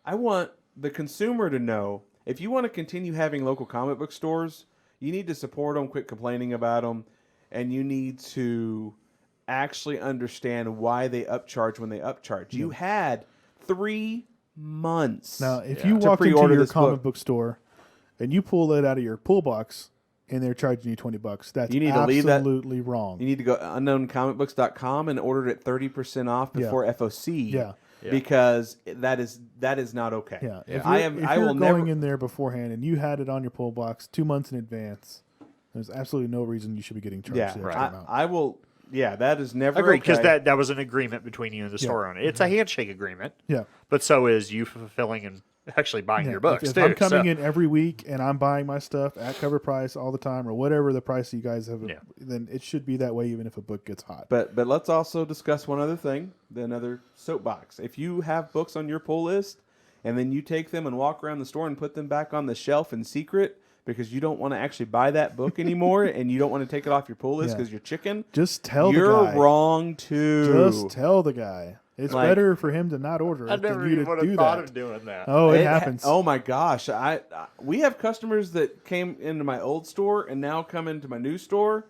I want the consumer to know, if you want to continue having local comic book stores, you need to support them, quit complaining about them, and you need to actually understand why they upcharge when they upcharge. You had 3 months. Now, if you walk into your comic book store and you pull it out of your pull box and they're charging you $20, that's absolutely wrong. You need to go unknowncomicbooks.com and order it at 30% off before FOC. Yeah. because that is not okay. Yeah, Yeah. If you're going in there beforehand and you had it on your pull box 2 months in advance, there's absolutely no reason you should be getting charged. Yeah, the extra amount. I will. Yeah, that is never Agreed, because okay. that was an agreement between you and the store owner. It's a handshake agreement. Yeah, but so is you fulfilling and actually buying your books if too. I'm coming in every week and I'm buying my stuff at cover price all the time, or whatever the price you guys have, then it should be that way, even if a book gets hot. But let's also discuss one other thing, another soapbox. If you have books on your pull list, and then you take them and walk around the store and put them back on the shelf in secret because you don't want to actually buy that book anymore, and you don't want to take it off your pull list because you're chicken, just tell the guy. You're wrong too. Just tell the guy. It's better for him to not order it than you to do that. Of doing that. Oh, it happens. Oh my gosh! We have customers that came into my old store and now come into my new store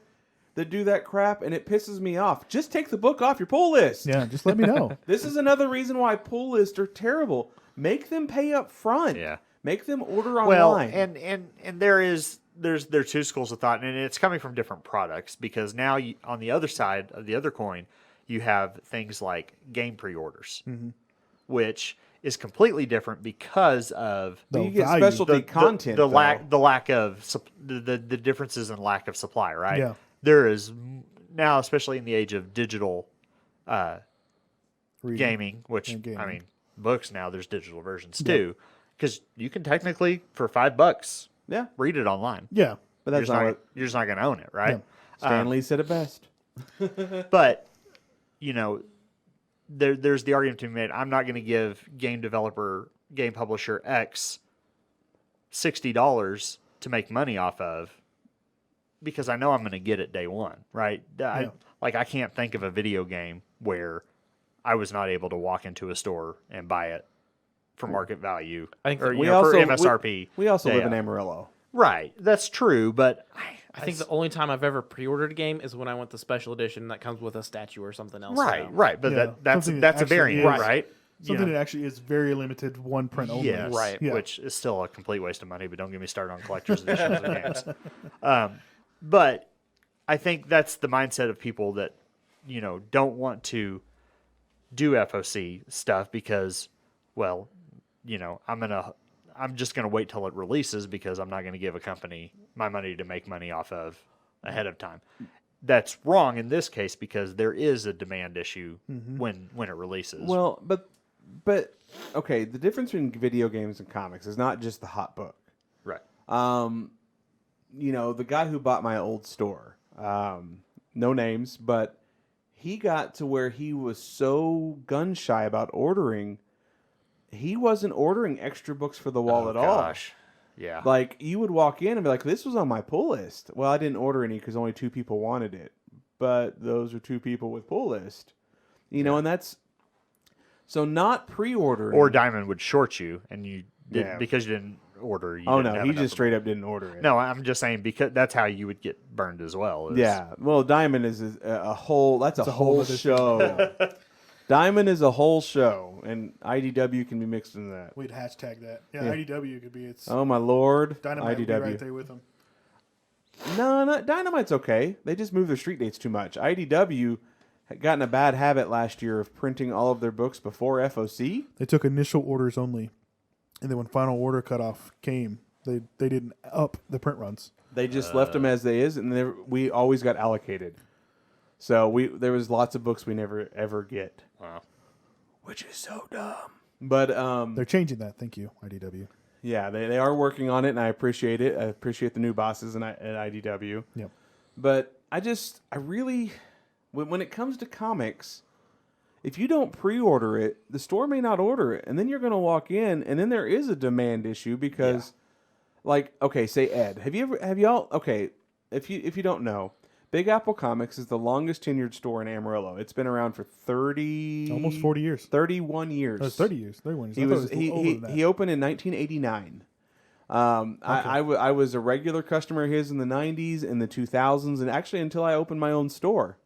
that do that crap, and it pisses me off. Just take the book off your pull list. Yeah, just let me know. This is another reason why pull lists are terrible. Make them pay up front. Yeah. Make them order online. Well, and there's two schools of thought, and it's coming from different products, because now on the other side of the other coin, you have things like game pre-orders, which is completely different because of you get specialty content. The lack of the differences in lack of supply. Right? Yeah. There is now, especially in the age of digital gaming, which I mean, books now there's digital versions too, because you can technically for $5 read it online. Yeah, but that's you're just not going to own it, right? Yeah. Stan Lee said it best. But you know, there's the argument to be made. I'm not going to give game publisher X $60 to make money off of, because I know I'm going to get it day one, right? I can't think of a video game where I was not able to walk into a store and buy it for market value, for MSRP. We also live in Amarillo. Right, that's true, but I think the only time I've ever pre-ordered a game is when I went the special edition that comes with a statue or something else. Right, but that's a variant, right? Something that actually is very limited, one print only. Yes, right, which is still a complete waste of money, but don't get me started on collector's editions of games. But I think that's the mindset of people that, don't want to do FOC stuff because, well, I'm just going to wait till it releases because I'm not going to give a company my money to make money off of ahead of time. That's wrong in this case because there is a demand issue when it releases. Well, but okay, the difference between video games and comics is not just the hot book. Right. The guy who bought my old store, no names, but he got to where he was so gun shy about ordering. He wasn't ordering extra books for the wall at all. Yeah. Like, you would walk in and be like, this was on my pull list. Well, I didn't order any because only 2 people wanted it. But those are 2 people with pull list. And that's... So not pre-ordering... Or Diamond would short you, and you did because you didn't order. He just straight up didn't order it. No, I'm just saying because that's how you would get burned as well. Yeah. Well, Diamond is a whole... That's a whole show. Diamond is a whole show, and IDW can be mixed into that. We'd hashtag that. Yeah, IDW could be its... Oh, my Lord. Dynamite IDW. would be right there with them. No, Dynamite's okay. They just move their street dates too much. IDW had gotten a bad habit last year of printing all of their books before FOC. They took initial orders only, and then when final order cutoff came, they didn't up the print runs. They just left them as they is, and we always got allocated. So there was lots of books we never ever get. Wow. Which is so dumb. But they're changing that. Thank you, IDW. Yeah, they are working on it, and I appreciate it. I appreciate the new bosses at IDW. Yep. But I really, when it comes to comics, if you don't pre-order it, the store may not order it, and then you're going to walk in, and then there is a demand issue because, say Ed, if you don't know, Big Apple Comics is the longest tenured store in Amarillo. It's been around for almost 40 years. 31 years. Oh, it's 30 years. 31 years. He opened in 1989. I was a regular customer of his in the 90s, in the 2000s, and actually until I opened my own store.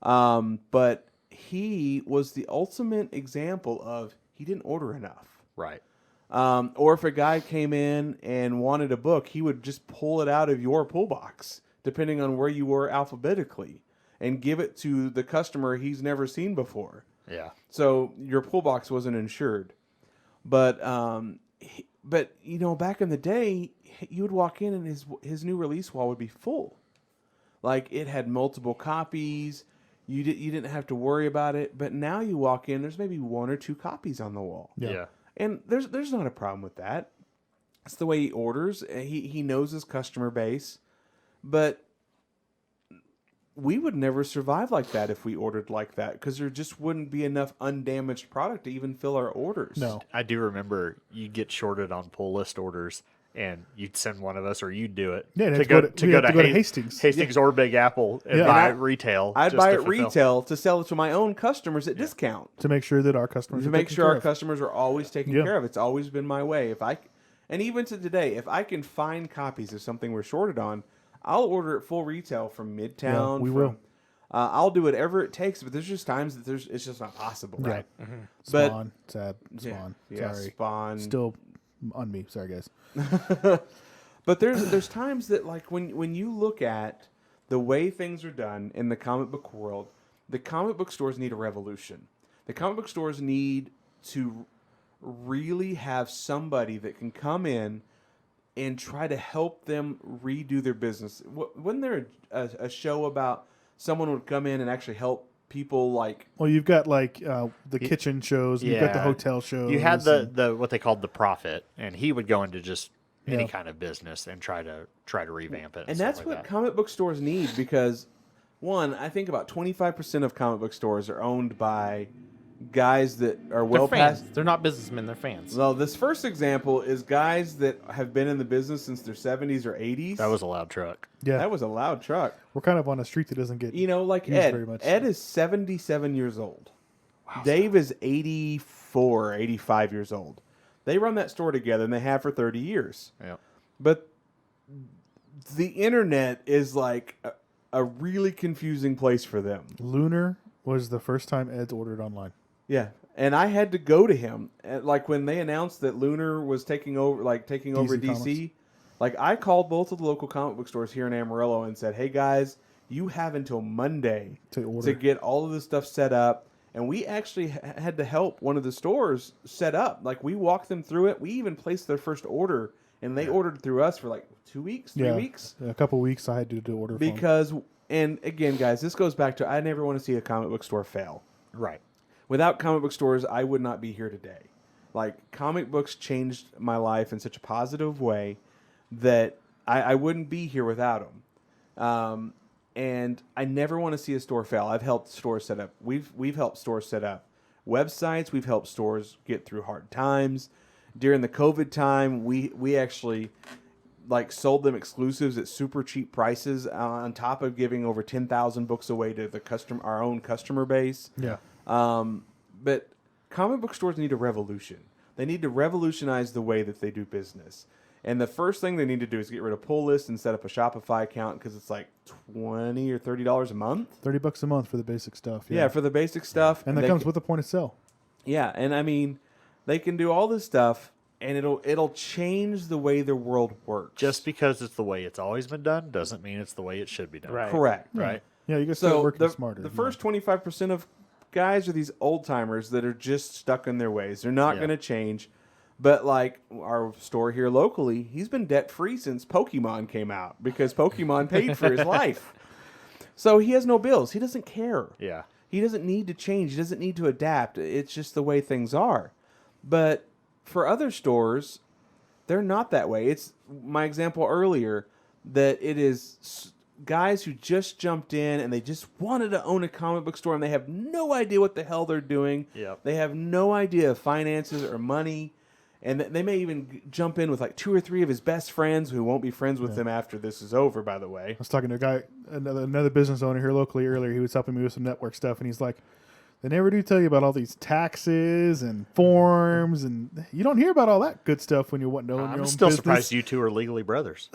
But he was the ultimate example of he didn't order enough. Right. Or if a guy came in and wanted a book, he would just pull it out of your pull box, depending on where you were alphabetically, and give it to the customer he's never seen before. Yeah. So your pull box wasn't insured. But you know, back in the day, you would walk in and his new release wall would be full. Like, it had multiple copies. You didn't have to worry about it. But now you walk in, there's maybe 1 or 2 copies on the wall. Yeah. And there's not a problem with that. It's the way he orders. He knows his customer base. But we would never survive like that if we ordered like that, because there just wouldn't be enough undamaged product to even fill our orders. No. I do remember you'd get shorted on pull list orders, and you'd send one of us, or you'd do it Yeah, to go to Hastings. Hastings or Big Apple and buy it retail. I'd buy it retail to sell it to my own customers at discount. To make sure that our customers Customers are always taken care of. It's always been my way. And even to today, if I can find copies of something we're shorted on, I'll order it full retail from Midtown. Yeah, we will. I'll do whatever it takes, but there's just times that it's just not possible. Yeah. Right. Mm-hmm. But Spawn. Sad. Spawn. Yeah, Sorry. Spawn. Still on me. Sorry, guys. But there's times that, like, when you look at the way things are done in the comic book world, the comic book stores need a revolution. The comic book stores need to really have somebody that can come in and try to help them redo their business. Wasn't there a show about someone would come in and actually help people, like... Well, you've got, like, the kitchen shows, and you've got the hotel shows. You had the what they called the Prophet, and he would go into just any kind of business and try to revamp it. And that's what comic book stores need, because, one, I think about 25% of comic book stores are owned by guys that are well past. They're not businessmen; they're fans. Well, this first example is guys that have been in the business since their 70s or 80s. That was a loud truck. Yeah, that was a loud truck. We're kind of on a street that doesn't get like used Ed. very much. Ed is 77 years old. Wow. Dave is 84, 85 years old. They run that store together, and they have for 30 years. Yeah. But the internet is like a really confusing place for them. Lunar was the first time Ed's ordered online. Yeah, and I had to go to him, like when they announced that Lunar was taking over DC. Like, I called both of the local comic book stores here in Amarillo and said, "Hey guys, you have until Monday to get all of this stuff set up." And we actually had to help one of the stores set up. Like, we walked them through it. We even placed their first order, and they ordered through us for like 2 weeks, 3 weeks, a couple weeks. I had to do order because. And again, guys, this goes back to I never want to see a comic book store fail. Right. Without comic book stores, I would not be here today. Like, comic books changed my life in such a positive way that I wouldn't be here without them. And I never want to see a store fail. I've helped stores set up. We've helped stores set up websites. We've helped stores get through hard times. During the COVID time, we actually sold them exclusives at super cheap prices on top of giving over 10,000 books away to our own customer base. Yeah. But comic book stores need a revolution. They need to revolutionize the way that they do business. And the first thing they need to do is get rid of pull list and set up a Shopify account, because it's like $20 or $30 a month. $30 a month for the basic stuff. Yeah, for the basic stuff. And that comes with a point of sale. Yeah, and I mean, they can do all this stuff, and it'll change the way the world works. Just because it's the way it's always been done doesn't mean it's the way it should be done. Right. Correct. Right. Yeah, you guys start working smarter. The first 25% of guys are these old timers that are just stuck in their ways. They're not going to change. But like our store here locally, he's been debt free since Pokemon came out, because Pokemon paid for his life. So he has no bills. He doesn't care. Yeah. He doesn't need to change. He doesn't need to adapt. It's just the way things are. But for other stores, they're not that way. It's my example earlier that it is guys who just jumped in and they just wanted to own a comic book store, and they have no idea what the hell they're doing. Yep. They have no idea of finances or money. And they may even jump in with like 2 or 3 of his best friends who won't be friends with him after this is over, by the way. I was talking to a guy, another business owner here locally earlier. He was helping me with some network stuff, and he's like, they never do tell you about all these taxes and forms, and you don't hear about all that good stuff when you want to own your own I'm still business. surprised you two are legally brothers.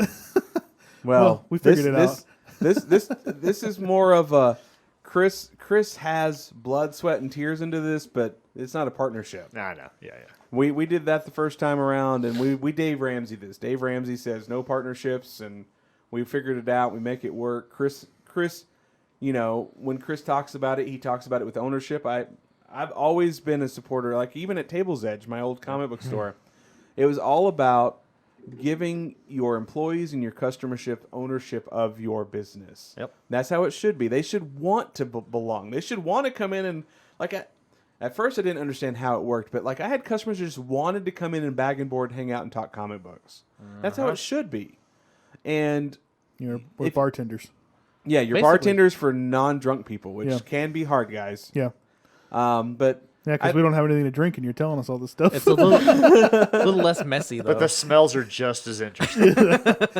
Well, we figured it out. This is more of a Chris has blood, sweat, and tears into this, but it's not a partnership. I know. Yeah. We did that the first time around, and we Dave Ramsey this. Dave Ramsey says no partnerships, and we figured it out. We make it work. Chris, you know, when Chris talks about it, he talks about it with ownership. I I've always been a supporter. Like even at Table's Edge, my old comic book store, it was all about giving your employees and your customership ownership of your business. Yep. That's how it should be. They should want to belong. They should want to come in and like. At first, I didn't understand how it worked, but like I had customers who just wanted to come in and bag and board, hang out, and talk comic books. That's how it should be. And we're bartenders. Yeah, you're Basically. bartenders for non-drunk people, which can be hard, guys. Yeah. But Yeah, because we don't have anything to drink, and you're telling us all this stuff. It's a little less messy, though. But the smells are just as interesting.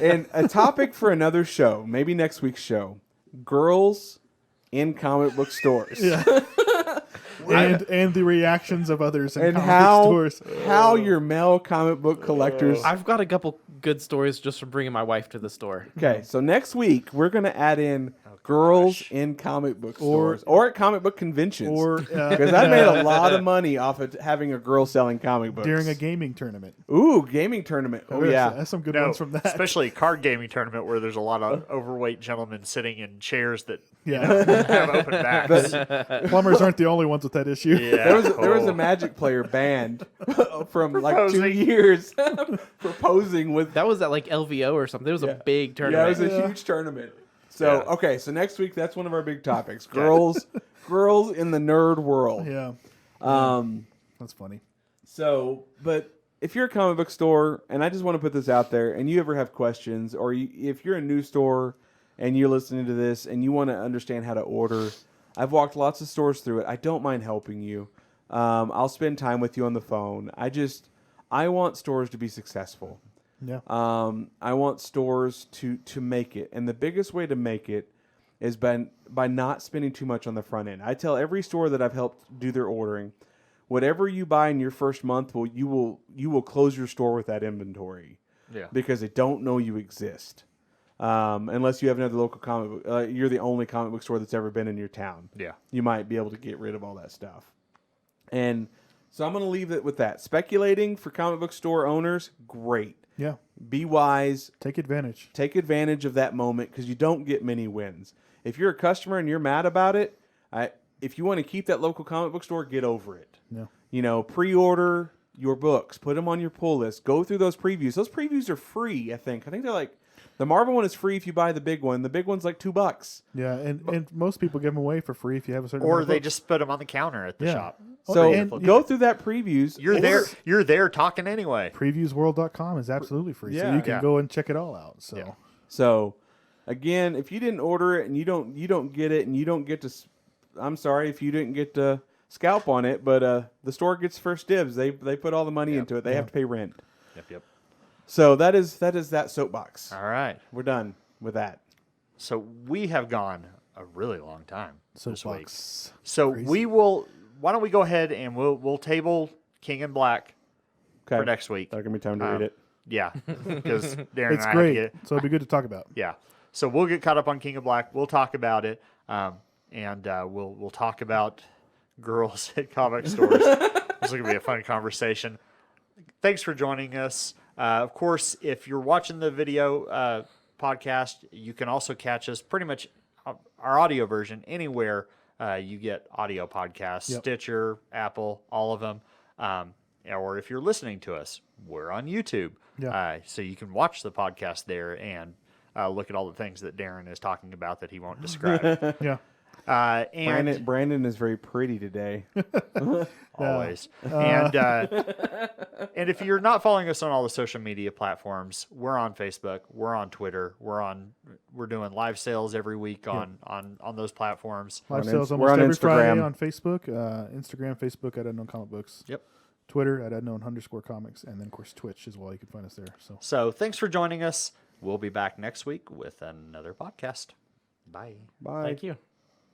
and a topic for another show, maybe next week's show, girls in comic book stores. Yeah. and the reactions of others in And comic stores. how your male comic book collectors. I've got a couple good stories just from bringing my wife to the store. Okay, so next week we're going to add in girls in comic book stores or at comic book conventions. Because I made a lot of money off of having a girl selling comic books. During a gaming tournament. Ooh, gaming tournament. Oh, yeah. That's some good ones from that. Especially a card gaming tournament where there's a lot of overweight gentlemen sitting in chairs that Yeah. have open backs. Plumbers aren't the only ones with that issue. Yeah. There was a Magic player banned from like 2 Proposing. years proposing with. That was at like LVO or something. It was a big Yeah, it tournament. was a huge tournament. So okay, so next week that's one of our big topics: girls in the nerd world. Yeah. That's funny. So, but if you're a comic book store, and I just want to put this out there, and you ever have questions, or if you're a new store and you're listening to this and you want to understand how to order, I've walked lots of stores through it. I don't mind helping you. I'll spend time with you on the phone. I want stores to be successful. Yeah. I want stores to make it, and the biggest way to make it is by not spending too much on the front end. I tell every store that I've helped do their ordering, whatever you buy in your first month, you will close your store with that inventory. Yeah. Because they don't know you exist, unless you have another local comic book. You're the only comic book store that's ever been in your town. Yeah. You might be able to get rid of all that stuff, and so I'm going to leave it with that. Speculating for comic book store owners, great. Yeah. Be wise. Take advantage. Take advantage of that moment because you don't get many wins. If you're a customer and you're mad about it, if you want to keep that local comic book store, get over it. Yeah. Pre-order your books. Put them on your pull list. Go through those previews. Those previews are free, I think. I think they're like... The Marvel one is free if you buy the big one. The big one's like $2. Yeah, and most people give them away for free if you have a certain Or amount of they books. just put them on the counter at the shop. So and go through that previews. You're there talking anyway. Previewsworld.com is absolutely free, so Yeah. you can go and check it all out. So, Yeah. So, again, if you didn't order it and you don't get it and you don't get to, I'm sorry if you didn't get to scalp on it, but the store gets first dibs. They put all the money into it. They have to pay rent. Yep. So that is that soapbox. All right. We're done with that. So we have gone a really long time this week. soapbox. So Crazy. we will. Why don't we go ahead and we'll table King in Black for next week. There's gonna be time to read it. Yeah, because Darren It's and I great, have to get. so it'd be good to talk about. Yeah, so we'll get caught up on King of Black. We'll talk about it, and we'll talk about girls at comic stores. This is gonna be a fun conversation. Thanks for joining us. Of course, if you're watching the video podcast, you can also catch us pretty much our audio version anywhere you get audio podcasts, Stitcher, Apple, all of them. Or if you're listening to us, we're on YouTube. So you can watch the podcast there and look at all the things that Darren is talking about that he won't describe. Yeah. And Brandon is very pretty today. always. And if you're not following us on all the social media platforms, we're on Facebook, we're on Twitter, we're doing live sales every week on those platforms. Live sales we're almost on every Friday Instagram. on Facebook, Instagram, Facebook at Unknown Comic Books. Yep. Twitter at @unknown_comics, and then of course Twitch as well. You can find us there. So thanks for joining us. We'll be back next week with another podcast. Bye. Bye. Thank you.